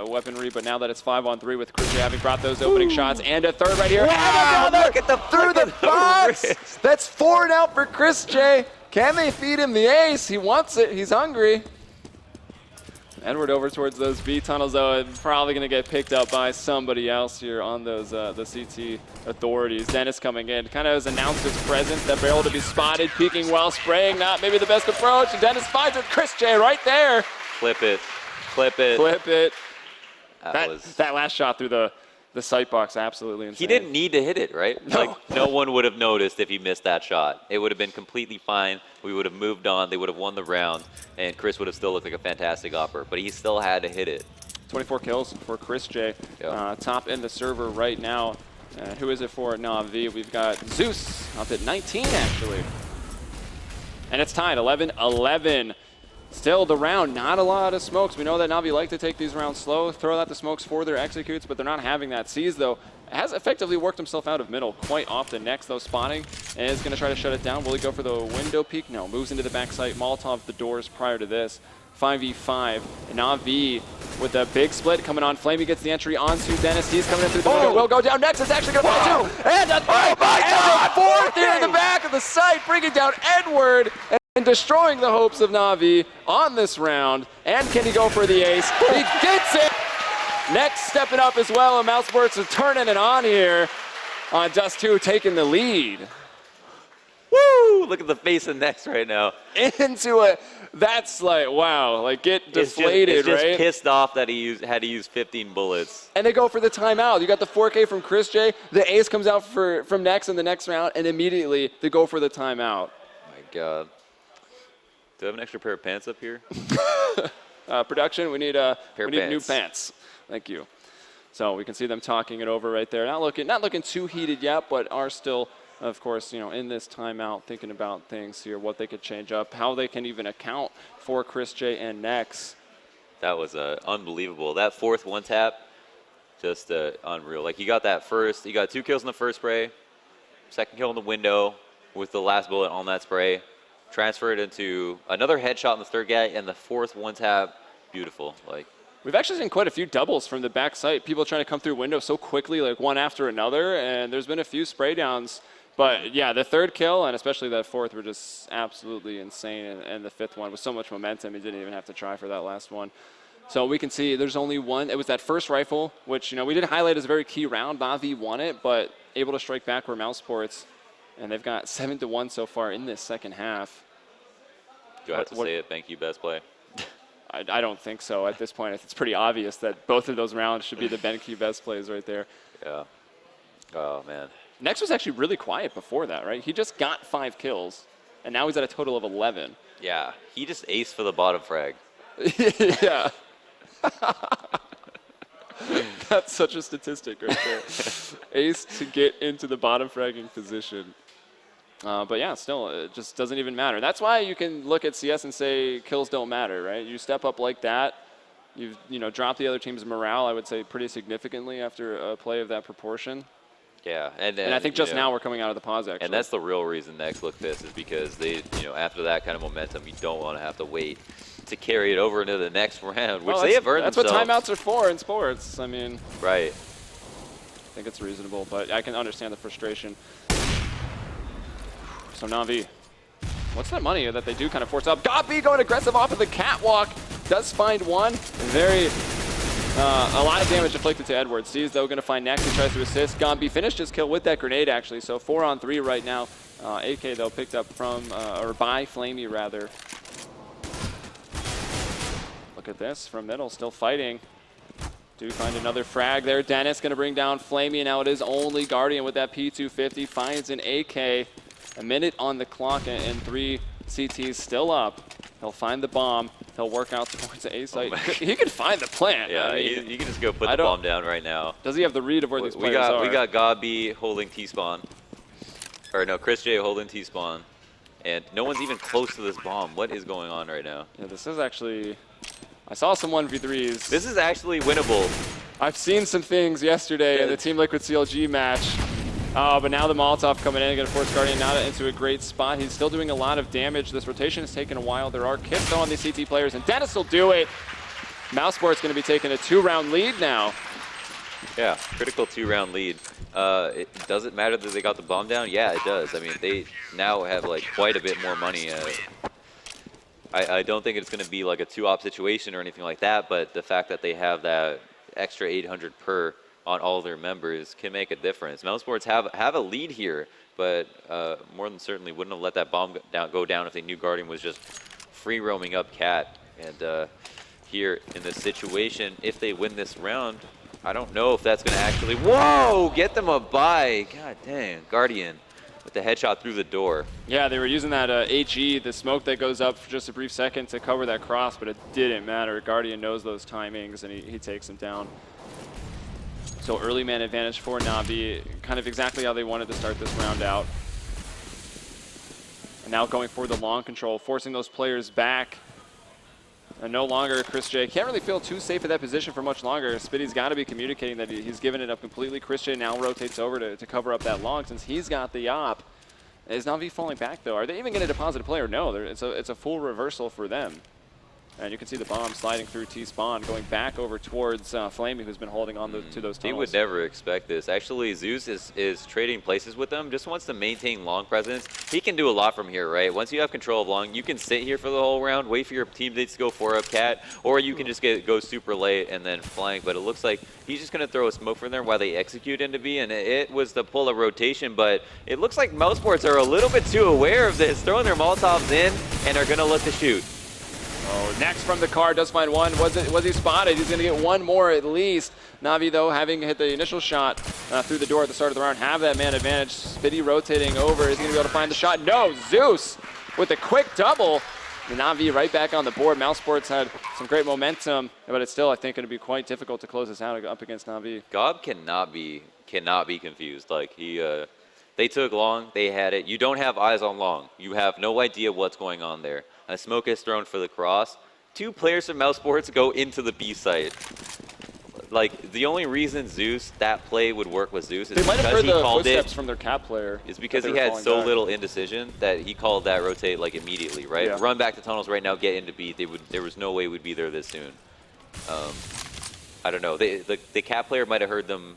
weaponry, but now that it's 5-on-3 with Chris J having brought those opening shots and a 3rd right here. Wow, look at the through the box. That's 4 now for Chris J. Can they feed him the ace? He wants it. He's hungry. Edward over towards those B tunnels, though, and probably going to get picked up by somebody else here on those the CT authorities. Dennis coming in, kind of has announced his presence, that barrel to be spotted, peeking while spraying, not maybe the best approach. And Dennis finds it, Chris J right there. Clip it, clip it. Clip it. That last shot through the sight box, absolutely insane. He didn't need to hit it, right? No. Like, no one would have noticed if he missed that shot. It would have been completely fine. We would have moved on. They would have won the round, and Chris would have still looked like a fantastic opper. But he still had to hit it. 24 kills for Chris J. Yep. Top in the server right now. Who is it for Na'Vi? We've got Zeus up at 19, actually. And it's tied, 11-11. Still the round, not a lot of smokes. We know that Na'Vi like to take these rounds slow, throw out the smokes for their executes, but they're not having that. Sees, though, has effectively worked himself out of middle quite often. Next, though, spawning, and is going to try to shut it down. Will he go for the window peek? No, moves into the backside. Molotov the doors prior to this. 5v5. Na'Vi with a big split coming on. Flamey gets the entry onto Dennis. He's coming in through the window. Will go down next. It's actually going to fall two. And a third. And a fourth here in the back of the site, bringing down Edward and destroying the hopes of Na'Vi on this round. And can he go for the ace? He gets it! Next stepping up as well, and mousesports is turning it on here on Dust 2, taking the lead. Woo! Look at the face of Next right now. Into it. That's like, wow, like get deflated, it's just right? Pissed off that he had to use 15 bullets. And they go for the timeout. You got the 4K from Chris J. The ace comes out from Next in the next round, and immediately they go for the timeout. My God. Do I have an extra pair of pants up here? Production, we need new pants. Thank you. So we can see them talking it over right there. Not looking too heated yet, but are still, of course, in this timeout, thinking about things here, what they could change up, how they can even account for Chris J and Nex. That was unbelievable. That fourth one tap, just unreal. Like, he got 2 kills in the first spray, second kill in the window with the last bullet on that spray, transferred into another headshot in the third guy, and the fourth one tap, beautiful. Like, we've actually seen quite a few doubles from the back site. People trying to come through window so quickly, like one after another, and there's been a few spray downs. But yeah, the third kill and especially that fourth were just absolutely insane. And the fifth one with so much momentum, he didn't even have to try for that last one. So we can see there's only one. It was that first rifle, which we did highlight as a very key round. Na'Vi won it, but able to strike back were mousesports. And they've got 7-1 so far in this second half. Do I have to say it? Thank you, best play. I don't think so at this point. It's pretty obvious that both of those rounds should be the BenQ best plays right there. Yeah. Oh, man. Next was actually really quiet before that, right? He just got 5 kills, and now he's at a total of 11. Yeah, he just aced for the bottom frag. Yeah. That's such a statistic right there. Ace to get into the bottom fragging position. But yeah, still, it just doesn't even matter. That's why you can look at CS and say kills don't matter, right? You step up like that, you've dropped the other team's morale, I would say, pretty significantly after a play of that proportion. Yeah, and I think just now we're coming out of the pause, actually. And that's the real reason Next look pissed, is because they, after that kind of momentum, you don't want to have to wait to carry it over into the next round, which they have earned themselves. That's what timeouts are for in sports. I mean, right. I think it's reasonable, but I can understand the frustration. So Na'Vi, what's that money that they do kind of force up? Gopi going aggressive off of the catwalk. Does find one. A lot of damage inflicted to Edwards. Sees, though, going to find Next. He tries to assist. Gombi finished his kill with that grenade, actually. So 4-on-3 right now. AK, though, picked up from, or by Flamey, rather. Look at this from middle, still fighting. Do find another frag there. Dennis going to bring down Flamey, and now it is only Guardian with that P250. Finds an AK. A minute on the clock, and 3 CTs still up. He'll find the bomb. He'll work out towards the A site. He could find the plant. Yeah, I mean, you can just go put the bomb down right now. Does he have the read of where these players are? We got Gabi holding T-spawn. Or no, Chris J holding T-spawn. And no one's even close to this bomb. What is going on right now? Yeah, this is actually... I saw some 1v3s. This is actually winnable. I've seen some things yesterday in the Team Liquid CLG match. But now the Molotov coming in, going to force Guardian Nada into a great spot. He's still doing a lot of damage. This rotation has taken a while. There are kits though on these CT players, and Dennis will do it. mousesports going to be taking a 2-round lead now. Yeah, critical 2-round lead. Does it matter that they got the bomb down? Yeah, it does. I mean, they now have like quite a bit more money. I don't think it's going to be like a 2-op situation or anything like that, but the fact that they have that extra 800 per on all their members can make a difference. mousesports have a lead here, but more than certainly wouldn't have let that bomb go down if they knew Guardian was just free roaming up cat. And here in this situation. If they win this round, I don't know if that's going to actually, whoa, get them a bye. God dang, Guardian with the headshot through the door. Yeah, they were using that HE, the smoke that goes up for just a brief second to cover that cross, but it didn't matter. Guardian knows those timings, and he takes him down. So early man advantage for Na'Vi, kind of exactly how they wanted to start this round out. And now going for the long control, forcing those players back. And no longer Chris J can't really feel too safe at that position for much longer. Spitty's got to be communicating that he's given it up completely. Chris J now rotates over to cover up that long since he's got the op. Is Na'Vi falling back though? Are they even going to deposit a player? No, it's a full reversal for them. And you can see the bomb sliding through T-spawn, going back over towards Flamey, who's been holding on to those tunnels. He would never expect this. Actually, Zeus is trading places with them, just wants to maintain long presence. He can do a lot from here, right? Once you have control of long, you can sit here for the whole round, wait for your teammates to go 4-up cat, or you can just go super late and then flank. But it looks like he's just going to throw a smoke from there while they execute into B, and it was the pull of rotation, but it looks like mousesports are a little bit too aware of this, throwing their Molotovs in and are going to look to shoot. Oh, next from the car, does find one. Was he spotted? He's going to get one more at least. Na'Vi, though, having hit the initial shot through the door at the start of the round, have that man advantage. Spitty rotating over. Is he going to be able to find the shot? No, Zeus with a quick double. And Na'Vi right back on the board. mousesports had some great momentum, but it's still, I think, going to be quite difficult to close this out up against Na'Vi. Gob cannot be confused. Like, they took long, they had it. You don't have eyes on long. You have no idea what's going on there. A smoke is thrown for the cross. 2 players from mousesports go into the B site. Like, the only reason that play would work with Zeus is they might have because heard he the called footsteps it. From their cap player. It's because he had so little indecision that he called that rotate like immediately, right? Yeah. Run back to tunnels right now, get into B. There was no way we'd be there this soon. I don't know. The cap player might have heard them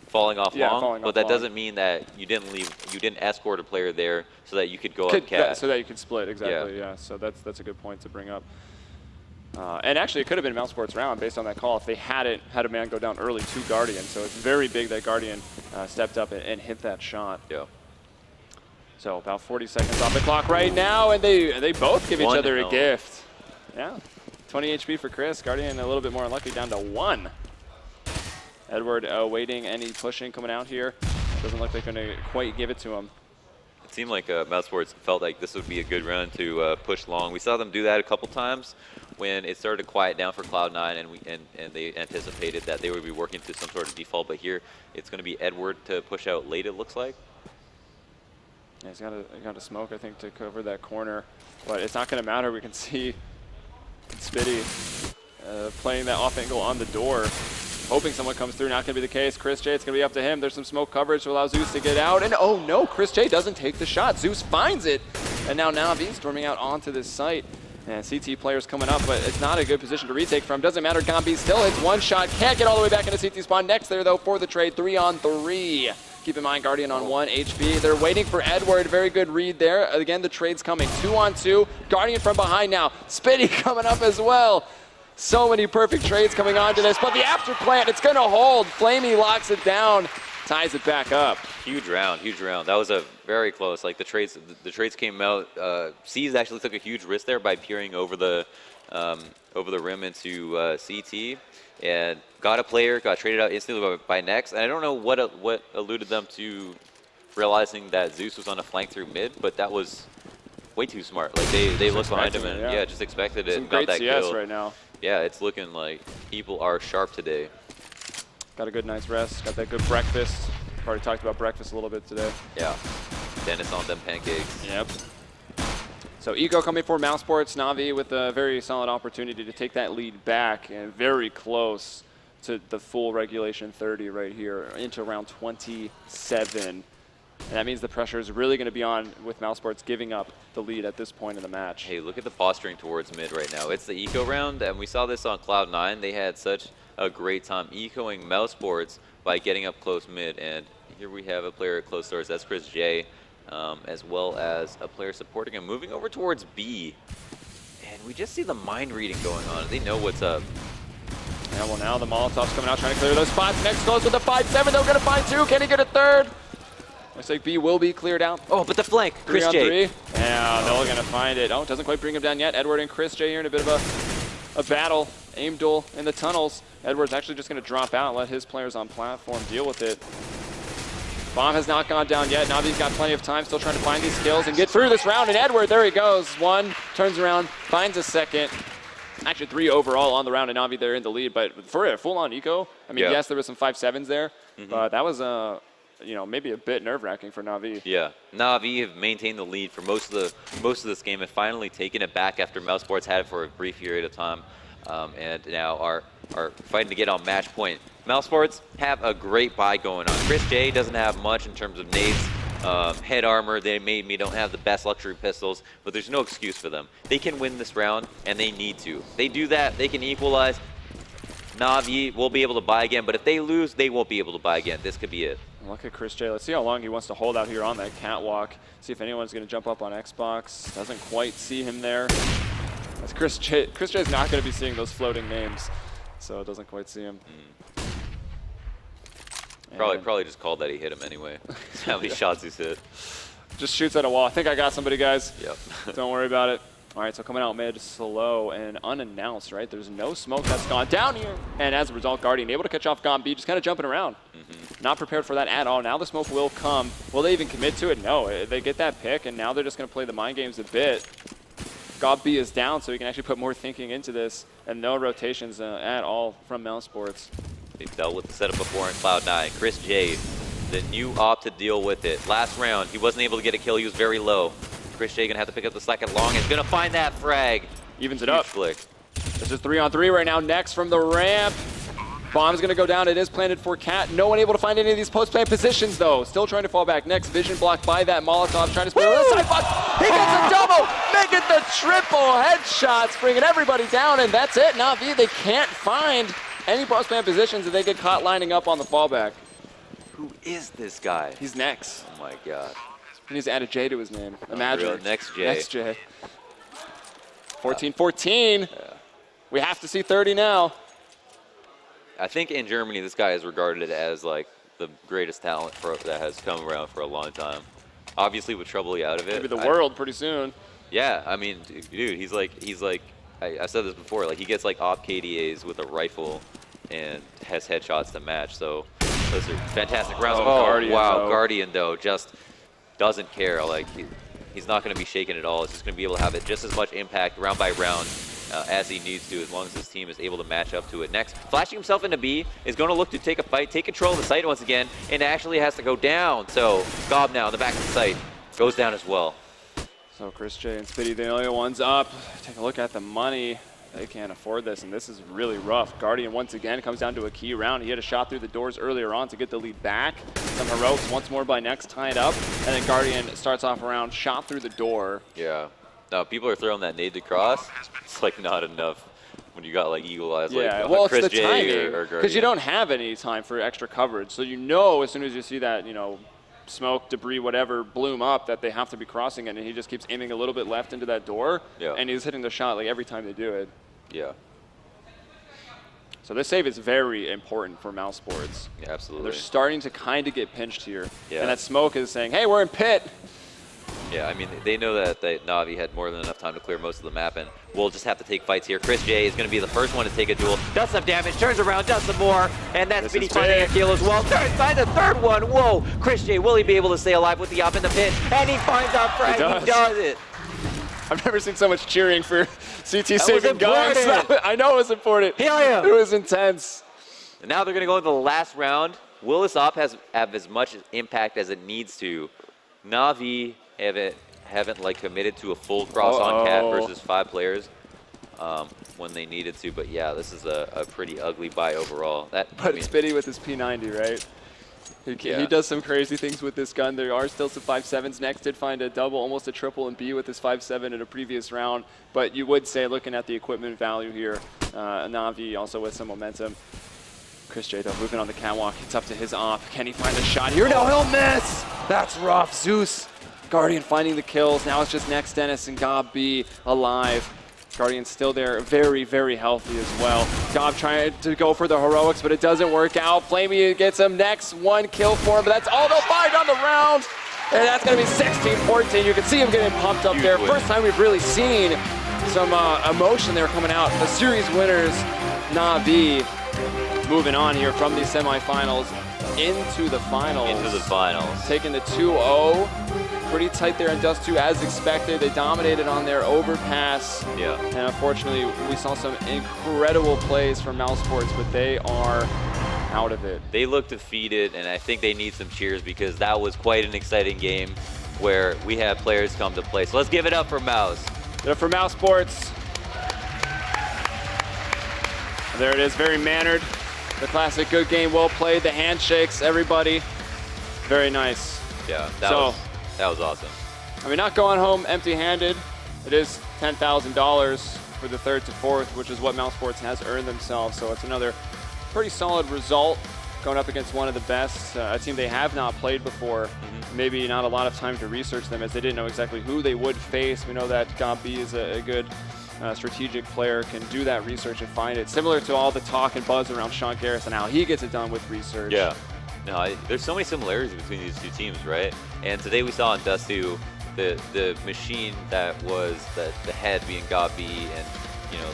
falling off long, but that doesn't mean that you didn't escort a player there so that you could go up cat. So that you could split, exactly, yeah. So that's a good point to bring up. And actually, it could have been mousesports round based on that call if they hadn't had a man go down early to Guardian. So it's very big that Guardian stepped up and hit that shot. Yeah. So about 40 seconds off the clock right now, and they both give each other a gift. Yeah, 20 HP for Chris. Guardian a little bit more unlucky, down to 1. Edward waiting, any pushing coming out here. Doesn't look like they're going to quite give it to him. It seemed like mousesports felt like this would be a good round to push long. We saw them do that a couple times when it started to quiet down for Cloud9, and they anticipated that they would be working to some sort of default. But here, it's going to be Edward to push out late, it looks like. Yeah, he's got a smoke, I think, to cover that corner. But it's not going to matter. We can see Spitty playing that off angle on the door, hoping someone comes through. Not going to be the case. Chris J, it's going to be up to him. There's some smoke coverage to allow Zeus to get out. And oh no, Chris J doesn't take the shot. Zeus finds it. And now Na'Vi storming out onto this site. And CT players coming up, but it's not a good position to retake from. Doesn't matter. Gombi still hits one shot. Can't get all the way back into CT spawn. Next there, though, for the trade. 3-on-3. Keep in mind, Guardian on 1 HP. They're waiting for Edward. Very good read there. Again, the trade's coming. 2-on-2. Guardian from behind now. Spitty coming up as well. So many perfect trades coming onto this, but the after plant, it's going to hold. Flamey locks it down, ties it back up. Huge round, huge round. That was a very close. Like the trades came out. C's actually took a huge risk there by peering over the rim into CT, and got a player, got traded out instantly by Next. And I don't know what eluded them to realizing that Zeus was on a flank through mid, but that was way too smart. Like they looked behind him and yeah, just expected it. Some great got that CS kill right now. Yeah, it's looking like people are sharp today. Got a good nice rest. Got that good breakfast. Already talked about breakfast a little bit today. Yeah. Dennis on them pancakes. Yep. So Eco coming for mousesports. Na'Vi with a very solid opportunity to take that lead back and very close to the full regulation 30 right here into round 27. And that means the pressure is really going to be on with mousesports giving up the lead at this point in the match. Hey, look at the posturing towards mid right now. It's the eco round, and we saw this on Cloud9. They had such a great time ecoing mousesports by getting up close mid. And here we have a player at close doors. That's Chris J, as well as a player supporting him. Moving over towards B. And we just see the mind reading going on. They know what's up. Yeah, well, now the Molotov's coming out trying to clear those spots. Next close with the 5-7. They're going to find 2. Can he get a 3rd? Looks like B will be cleared out. Oh, but the flank, Chris J. 3-on-3. Yeah, they're going to find it. Oh, it doesn't quite bring him down yet. Edward and Chris J here in a bit of a battle. aim duel in the tunnels. Edward's actually just going to drop out and let his players on platform deal with it. Bomb has not gone down yet. Navi's got plenty of time, still trying to find these kills and get through this round. And Edward, there he goes. One, turns around, finds a second. Actually, 3 overall on the round, and Navi there in the lead. But for a full-on eco, I mean, yes, there was some 5-7s there, but that was maybe a bit nerve-wracking for Navi. Yeah, Navi have maintained the lead for most of this game and finally taken it back after mousesports had it for a brief period of time, and now are fighting to get on match point. mousesports have a great buy going on. Chris J doesn't have much in terms of nades, head armor. They maybe don't have the best luxury pistols, but there's no excuse for them. They can win this round, and they need to. They do that, they can equalize. Navi will be able to buy again, but if they lose, they won't be able to buy again. This could be it. Look at Chris J. Let's see how long he wants to hold out here on that catwalk. See if anyone's going to jump up on Xbox. Doesn't quite see him there. That's Chris J. Chris J is not going to be seeing those floating names, so it doesn't quite see him. Probably just called that he hit him anyway. How many shots he's hit. Just shoots at a wall. I think I got somebody, guys. Yep. Don't worry about it. All right, so coming out mid, slow and unannounced, right? There's no smoke that's gone down here. And as a result, Guardian able to catch off Gomb B, just kind of jumping around. Not prepared for that at all. Now the smoke will come. Will they even commit to it? No, they get that pick, and now they're just going to play the mind games a bit. Gomb B is down, so he can actually put more thinking into this, and no rotations at all from mousesports. They've dealt with the setup before in Cloud9. Chris J, the new op to deal with it. Last round, he wasn't able to get a kill. He was very low. Chris J gonna have to pick up the slack at long. He's gonna find that frag. Evens it up. Flick. This is 3-on-3 right now. Next from the ramp. Bomb's gonna go down. It is planted for Cat. No one able to find any of these post-plant positions though. Still trying to fall back. Next vision blocked by that Molotov. Trying to spin the side box. He gets a double. Making the triple headshots, bringing everybody down, and that's it. Navi, they can't find any post-plant positions and they get caught lining up on the fallback. Who is this guy? He's Nex. Oh my god. He needs to add a J to his name. Imagine. Real Next J. Next J. 14-14. Yeah. We have to see 30 now. I think in Germany, this guy is regarded as like the greatest talent that has come around for a long time. Obviously, with Trouble out of it. Maybe the world pretty soon. Yeah, I mean, dude, he's like. I said this before. Like he gets like op KDAs with a rifle, and has headshots to match. So those are fantastic rounds. Oh, Guardian, wow, though. Guardian though just doesn't care. Like he's not going to be shaken at all. He's just going to be able to have it just as much impact round by round as he needs to, as long as his team is able to match up to it. Next, flashing himself into B, is going to look to take a fight, take control of the site once again, and actually has to go down. So Gob now in the back of the site goes down as well. So Chris J and Spitty, the only ones up. Take a look at the money. They can't afford this, and this is really rough. Guardian once again comes down to a key round. He had a shot through the doors earlier on to get the lead back. Some heroics once more by Nex tied up, and then Guardian starts off around, shot through the door. Yeah. Now people are throwing that nade to cross. It's like not enough when you got like Eagle Eyes, Yeah, like well, Chris it's the J timing, or because you don't have any time for extra coverage. So you know as soon as you see that, smoke, debris, whatever, bloom up, that they have to be crossing it, and he just keeps aiming a little bit left into that door, and he's hitting the shot like every time they do it. Yeah. So this save is very important for mousesports. Yeah, absolutely. They're starting to kind of get pinched here. Yeah. And that smoke is saying, hey, we're in pit. Yeah, I mean, they know that Navi had more than enough time to clear most of the map, and we'll just have to take fights here. Chris J is going to be the first one to take a duel. Does some damage, turns around, does some more, and that's Speedy finding a kill as well. Finds a third one. Whoa! Chris J, will he be able to stay alive with the op in the pit? And he finds out frag. He does it. I've never seen so much cheering for CT saving guns. important. I know it was important. Helium. It was intense. And now they're going to go into the last round. Will this op have as much impact as it needs to? Navi haven't like committed to a full cross on Cat versus 5 players when they needed to. But yeah, this is a pretty ugly buy overall. But Spitty with his P90, right? He does some crazy things with this gun. There are still some 5.7s. Next did find a double, almost a triple in B with his 5.7 in a previous round. But you would say, looking at the equipment value here, Navi also with some momentum. Chris J, though, moving on the catwalk. It's up to his op. Can he find a shot here? No, he'll miss! That's rough. Zeus, Guardian finding the kills. Now it's just Nex, Dennis, and Gob B alive. Guardian's still there, very, very healthy as well. Gob trying to go for the heroics, but it doesn't work out. Flamey gets him. Next, 1 kill for him, but that's all they'll find on the round. And that's going to be 16-14. You can see him getting pumped up there. First time we've really seen some emotion there coming out. The series winners, Na'Vi, moving on here from the semifinals into the finals. Into the finals. Taking the 2-0. Pretty tight there in Dust 2 as expected. They dominated on their overpass. Yeah. And unfortunately, we saw some incredible plays from mousesports, but they are out of it. They look defeated, and I think they need some cheers because that was quite an exciting game where we had players come to play. So let's give it up for Mouse. Give it up for mousesports. There it is, very mannered. The classic good game, well played. The handshakes, everybody. Very nice. Yeah, that was awesome. I mean, not going home empty-handed. It is $10,000 for the 3rd to 4th, which is what mousesports has earned themselves. So it's another pretty solid result going up against one of the best, a team they have not played before. Maybe not a lot of time to research them as they didn't know exactly who they would face. We know that Gabi is a good strategic player, can do that research and find it. Similar to all the talk and buzz around Sean Garrison and how he gets it done with research. Yeah. No, there's so many similarities between these two teams, right? And today we saw in Dust 2 the machine that was the head being Gabi and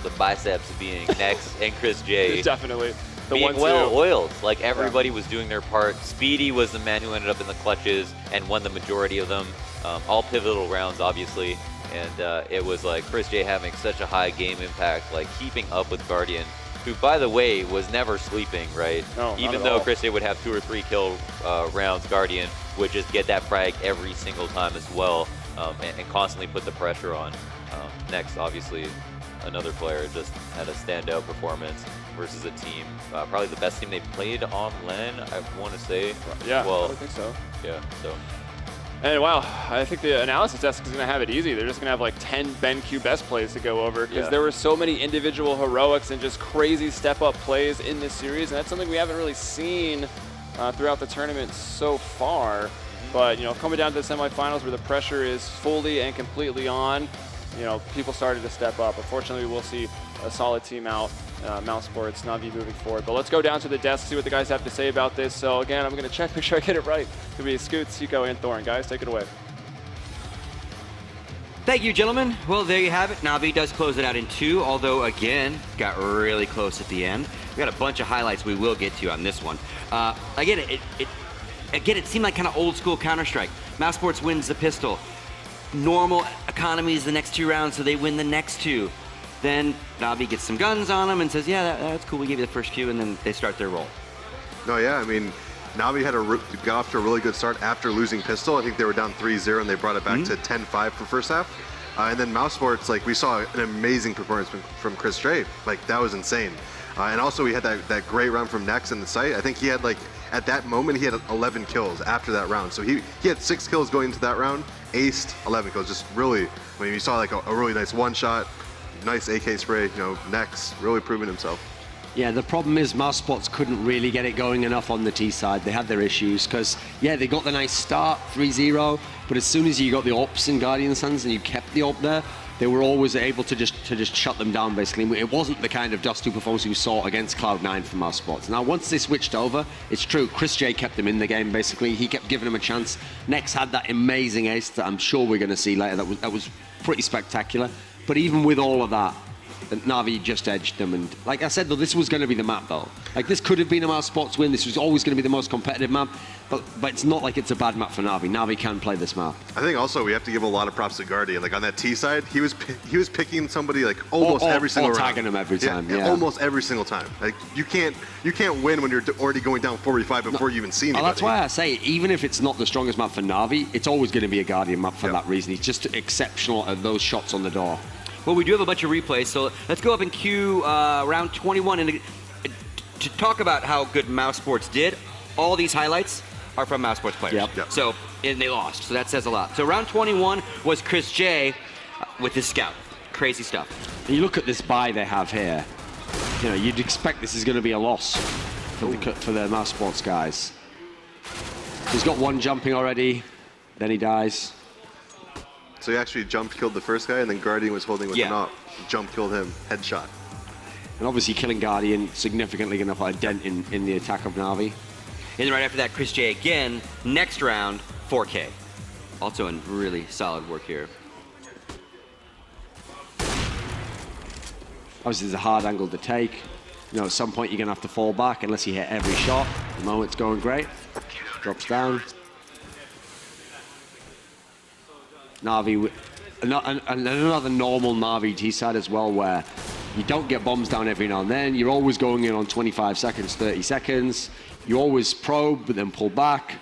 the biceps being Nex and Chris J. Definitely. Being well oiled. Like everybody was doing their part. Speedy was the man who ended up in the clutches and won the majority of them. All pivotal rounds, obviously. And it was like Chris J having such a high game impact, like keeping up with Guardian, who, by the way, was never sleeping, right? No, even though Chris J would have 2 or 3 kill rounds, Guardian would just get that frag every single time as well, and constantly put the pressure on. Next, obviously, another player just had a standout performance versus a team, probably the best team they played on LAN, I want to say. Yeah, well, I think so. Yeah, so. And wow, I think the analysis desk is going to have it easy. They're just going to have like 10 BenQ best plays to go over because there were so many individual heroics and just crazy step-up plays in this series, and that's something we haven't really seen throughout the tournament so far. But coming down to the semifinals where the pressure is fully and completely on, people started to step up. Unfortunately, we'll see a solid team out. mousesports, Na'Vi moving forward. But let's go down to the desk, see what the guys have to say about this. So again, I'm going to check, make sure I get it right. It's going to be Scoots, Seiko, and Thorin. Guys, take it away. Thank you, gentlemen. Well, there you have it. Na'Vi does close it out in 2, although, again, got really close at the end. We got a bunch of highlights we will get to on this one. Again, it seemed like kind of old-school Counter-Strike. mousesports wins the pistol. Normal economies the next 2 rounds, so they win the next 2. Then Na'Vi gets some guns on them and says, yeah, that's cool, we give you the first Q, and then they start their roll. No, yeah, I mean, Na'Vi got off to a really good start after losing pistol. I think they were down 3-0, and they brought it back to 10-5 for first half. And then mousesports, like, we saw an amazing performance from Chris J. Like, that was insane. And also, we had that great round from Nex in the site. I think he had, like, at that moment, he had 11 kills after that round. So he had 6 kills going into that round, aced 11 kills. Just really, I mean, you saw, like, a really nice one-shot, nice AK spray, Nex really proving himself. Yeah, the problem is mousesports couldn't really get it going enough on the T side. They had their issues because, yeah, they got the nice start, 3-0, but as soon as you got the AWPs in Guardian Sons and you kept the AWP there, they were always able to just shut them down, basically. It wasn't the kind of Dust 2 performance we saw against Cloud9 from mousesports. Now, once they switched over, it's true, Chris J kept them in the game, basically. He kept giving them a chance. Nex had that amazing ace that I'm sure we're going to see later. That was pretty spectacular. But even with all of that, Na'Vi just edged them, and like I said, though, this was going to be the map, though. Like, this could have been a mousesports win. This was always going to be the most competitive map, but it's not like it's a bad map for Na'Vi. Na'Vi can play this map. I think also we have to give a lot of props to Guardian. Like, on that T side, he was picking somebody like almost every single round. Or tagging him every time. Yeah, almost every single time. Like, you can't win when you're already going down 45 before you even see anybody. That's why I say, even if it's not the strongest map for Na'Vi, it's always going to be a Guardian map for that reason. He's just exceptional at those shots on the door. Well, we do have a bunch of replays, so let's go up in queue round 21. And to talk about how good mousesports did, all these highlights are from mousesports players. Yep. So, and they lost, so that says a lot. So round 21 was Chris J with his scout. Crazy stuff. And you look at this buy they have here, you'd expect this is going to be a loss for the mousesports guys. He's got one jumping already, then he dies. So he actually killed the first guy, and then Guardian was holding with an op. Jump killed him, headshot. And obviously killing Guardian significantly going to put a dent in the attack of Na'Vi. And then right after that, Chris J again, next round, 4K. Also in really solid work here. Obviously, it's a hard angle to take. You know, at some point, you're going to have to fall back unless you hit every shot. At the moment, it's going great. Drops down. Na'Vi, another normal Na'Vi T-side as well, where you don't get bombs down every now and then. You're always going in on 25 seconds, 30 seconds. You always probe, but then pull back.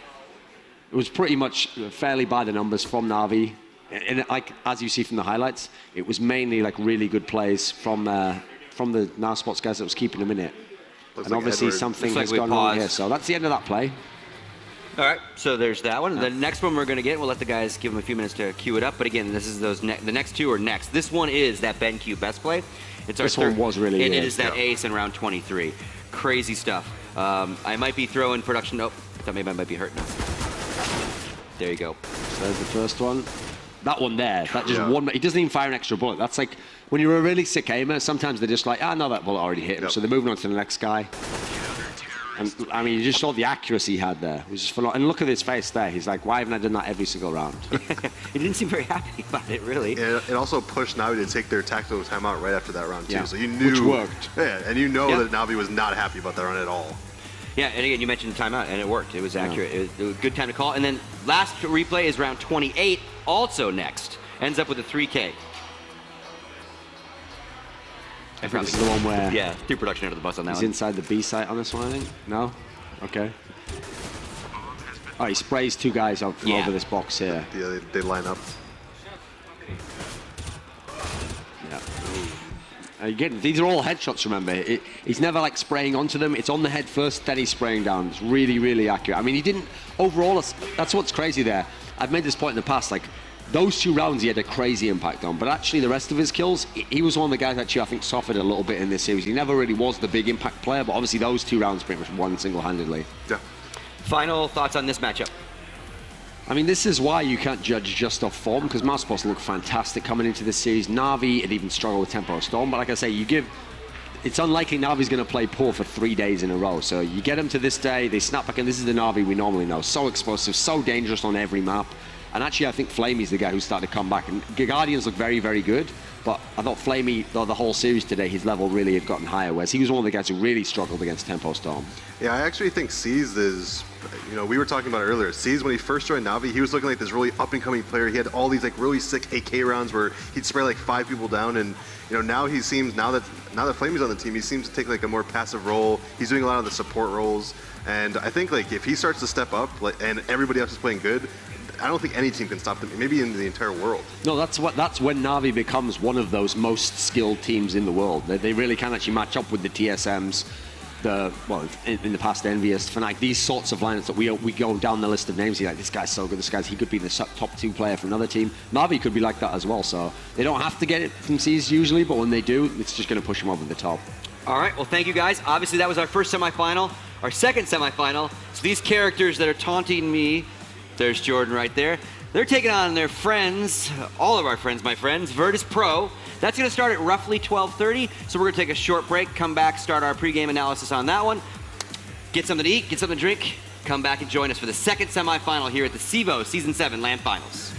It was pretty much fairly by the numbers from Na'Vi. And like, as you see from the highlights, it was mainly like really good plays from the mousesports guys that was keeping them in it. Looks And like obviously Edward. something Looks like has we gone wrong paused. here. So that's the end of that play. All right, so there's that one. The next one we're going to get, we'll let the guys give them a few minutes to queue it up. But again, this is the next two are next. This one is that BenQ best play. It's our This one was really and good. it is that ace in round 23. Crazy stuff. I might be throwing production. Nope, I thought maybe I might be hurt now. There you go. So there's the first one. That one there, that just Yeah. one, he doesn't even fire an extra bullet. That's like, when you're a really sick aimer, sometimes they're just like, no, that bullet already hit him. Yep. So they're moving on to the next guy. And I mean, you just saw the accuracy he had there. It was just phenomenal. And look at his face there. He's like, why haven't I done that every single round? He didn't seem very happy about it, really. It also pushed Navi to take their tactical timeout right after that round too. Yeah, So you knew, which worked. Yeah, and you know Yeah. that Navi was not happy about that round at all. Yeah, and again, you mentioned the timeout, and it worked. It was accurate. It was a good time to call. And then last replay is round 28, also next. Ends up with a 3K. I think this is the one where Yeah, threw production under the bus on that he's one. inside the B site on this one, I think. No? Okay. Oh, he sprays two guys out from Yeah. over this box here. Yeah, they line up. Yeah. Again, these are all headshots, remember. He's never like spraying onto them. It's on the head first, then he's spraying down. It's really, really accurate. I mean, he didn't, overall, that's what's crazy there. I've made this point in the past, like, those two rounds he had a crazy impact on, but actually the rest of his kills, he was one of the guys that actually I think suffered a little bit in this series. He never really was the big impact player, but obviously those two rounds pretty much won single-handedly. Yeah. Final thoughts on this matchup? I mean, this is why you can't judge just off form, because mousesports look fantastic coming into this series. Na'Vi had even struggled with Tempo Storm, but like I say, it's unlikely Navi's going to play poor for 3 days in a row. So you get them to this day, they snap back, and this is the Na'Vi we normally know. So explosive, so dangerous on every map. And actually, I think Flamey's the guy who started to come back. And Guardians look very, very good. But I thought Flamey, though the whole series today, his level really had gotten higher, whereas he was one of the guys who really struggled against Tempo Storm. Yeah, I actually think C's is, we were talking about it earlier. C's, when he first joined Navi, he was looking like this really up-and-coming player. He had all these like really sick AK rounds where he'd spray like 5 people down, and now he seems, now that Flamey's on the team, he seems to take like a more passive role. He's doing a lot of the support roles, and I think like if he starts to step up, and everybody else is playing good, I don't think any team can stop them, maybe in the entire world. No, that's when Na'Vi becomes one of those most skilled teams in the world. They really can actually match up with the TSMs, in the past Envious, Fnatic, these sorts of lineups that we go down the list of names. You're like, this guy's so good, he could be the top 2 player for another team. Na'Vi could be like that as well, so they don't have to get it from C's usually, but when they do, it's just going to push them over the top. All right, well, thank you guys. Obviously, that was our first semifinal, our second semifinal. So these characters that are taunting me, there's Jordan right there. They're taking on their friends, all of our friends, my friends, Virtus Pro. That's going to start at roughly 12:30. So we're going to take a short break, come back, start our pregame analysis on that one. Get something to eat, get something to drink, come back and join us for the second semifinal here at the CEVO Season 7 LAN Finals.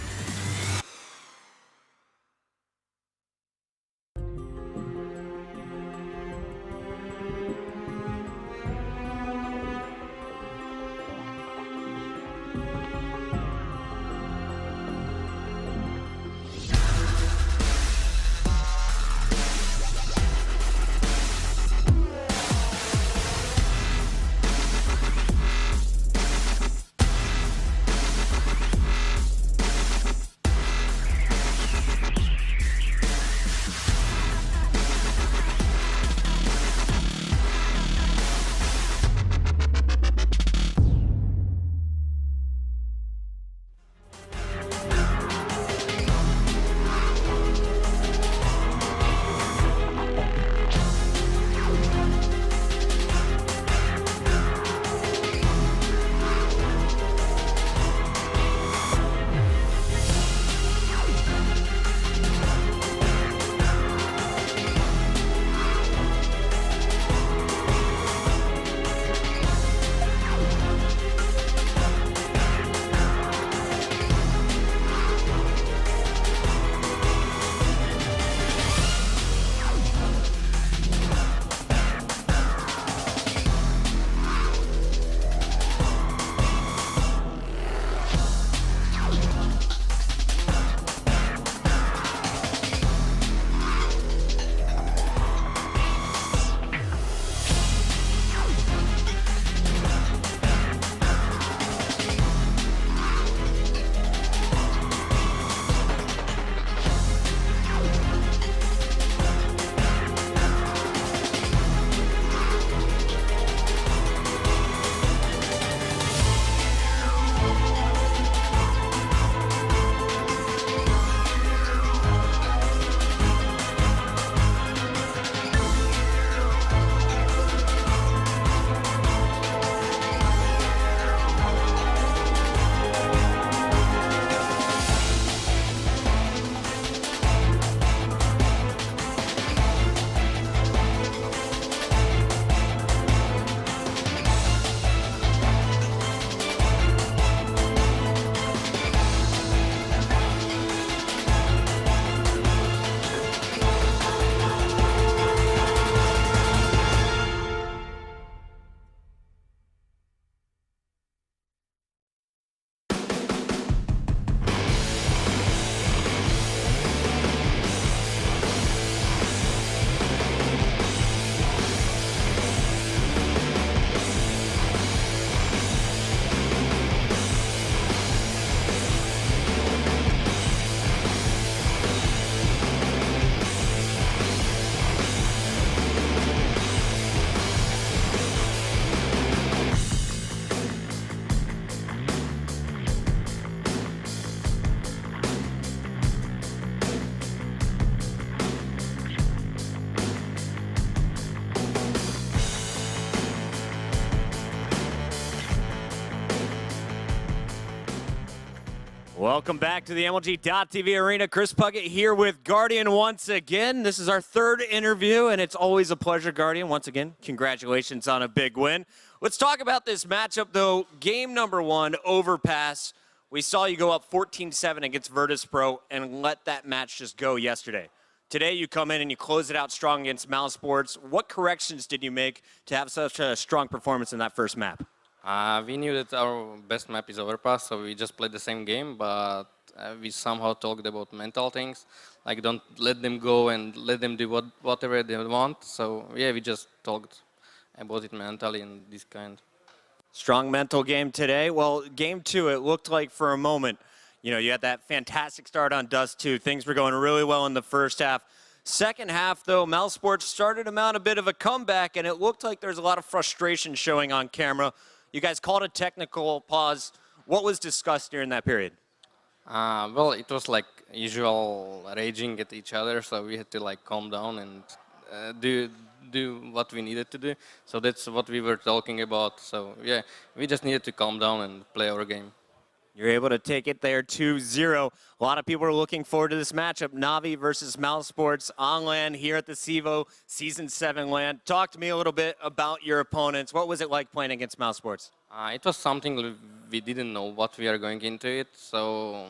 Welcome back to the MLG.TV Arena. Chris Puckett here with Guardian once again. This is our third interview, and it's always a pleasure, Guardian. Once again, congratulations on a big win. Let's talk about this matchup, though. Game number 1, Overpass. We saw you go up 14-7 against Virtus Pro and let that match just go yesterday. Today, you come in and you close it out strong against mousesports. What corrections did you make to have such a strong performance in that first map? We knew that our best map is Overpass, so we just played the same game, but we somehow talked about mental things, like don't let them go and let them do whatever they want. So yeah, we just talked about it mentally and this kind. Strong mental game today. Well, game 2, it looked like for a moment, you know, you had that fantastic start on Dust 2. Things were going really well in the first half. Second half, though, mousesports started to mount a bit of a comeback, and it looked like there's a lot of frustration showing on camera. You guys called a technical pause. What was discussed during that period? Well, it was like usual raging at each other, so we had to like calm down and do what we needed to do. So that's what we were talking about. So yeah, we just needed to calm down and play our game. You're able to take it there 2-0. A lot of people are looking forward to this matchup. Navi versus mousesports on LAN here at the CEVO Season 7 LAN. Talk to me a little bit about your opponents. What was it like playing against mousesports? It was something we didn't know what we are going into it, so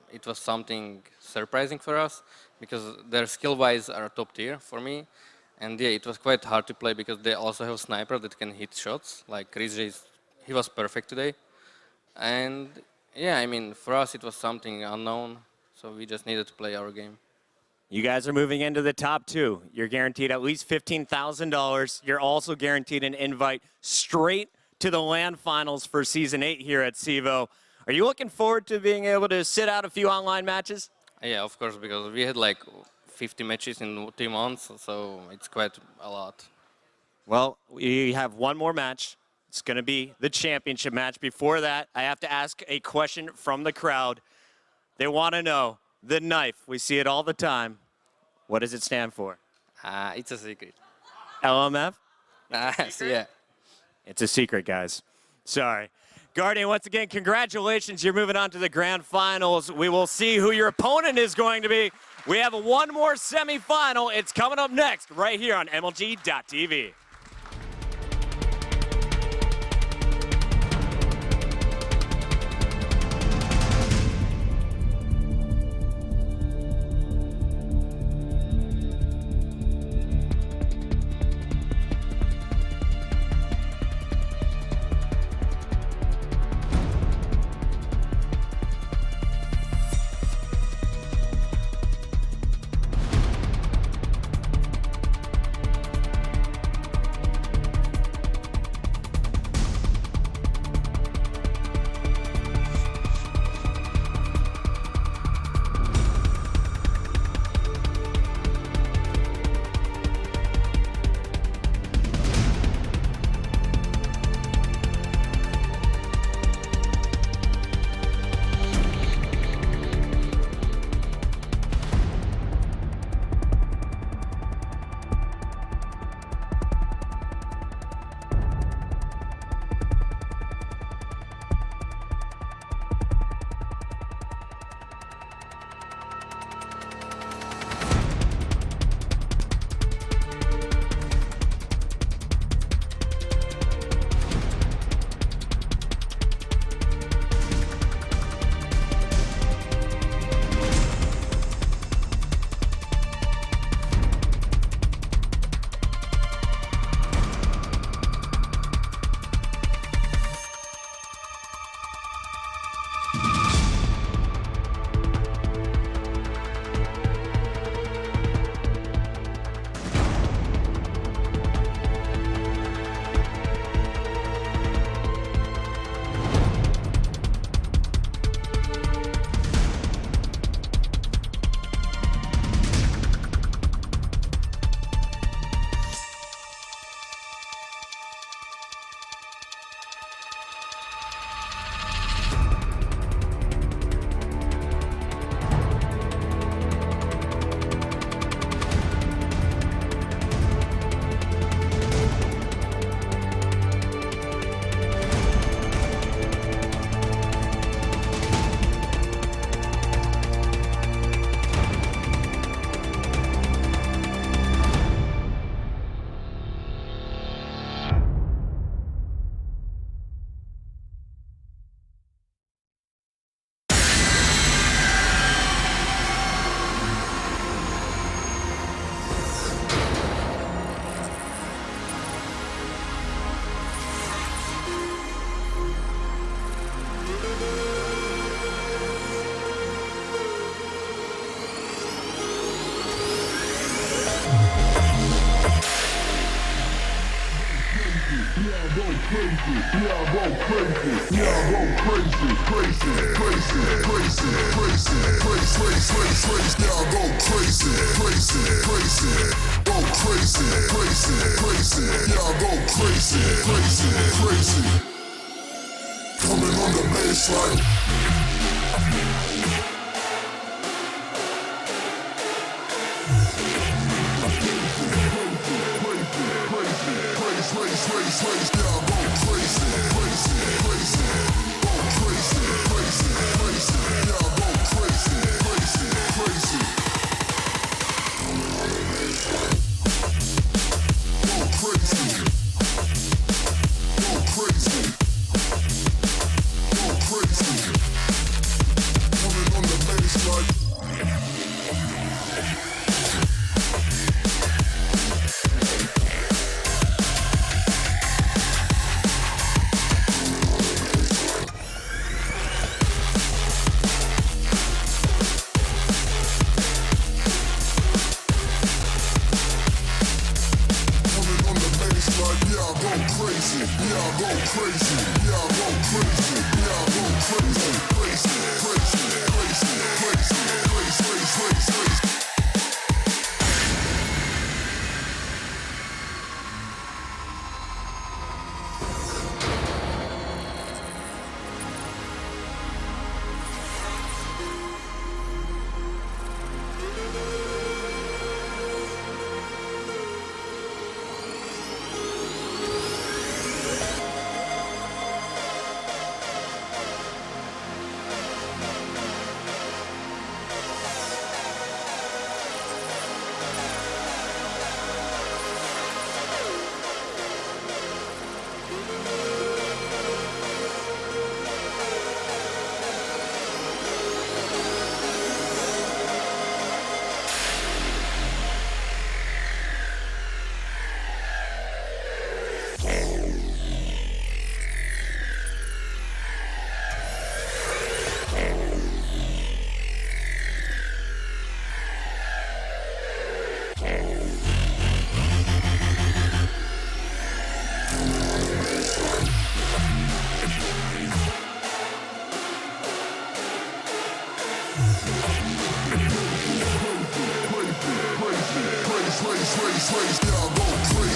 it was something surprising for us because their skill-wise are top tier for me. And yeah, it was quite hard to play because they also have a sniper that can hit shots. Like Chris J, he was perfect today. And yeah, I mean, for us it was something unknown, so we just needed to play our game. You guys are moving into the top 2. You're guaranteed at least $15,000. You're also guaranteed an invite straight to the LAN finals for Season 8 here at CEVO. Are you looking forward to being able to sit out a few online matches? Yeah, of course, because we had like 50 matches in 2 months, so it's quite a lot. Well, we have one more match. It's going to be the championship match. Before that, I have to ask a question from the crowd. They want to know, the knife, we see it all the time. What does it stand for? It's a secret. LMF? So yeah. It's a secret, guys. Sorry. Guardian, once again, congratulations. You're moving on to the grand finals. We will see who your opponent is going to be. We have one more semifinal. It's coming up next right here on MLG.TV. Coming on the baseline.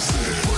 Crazy.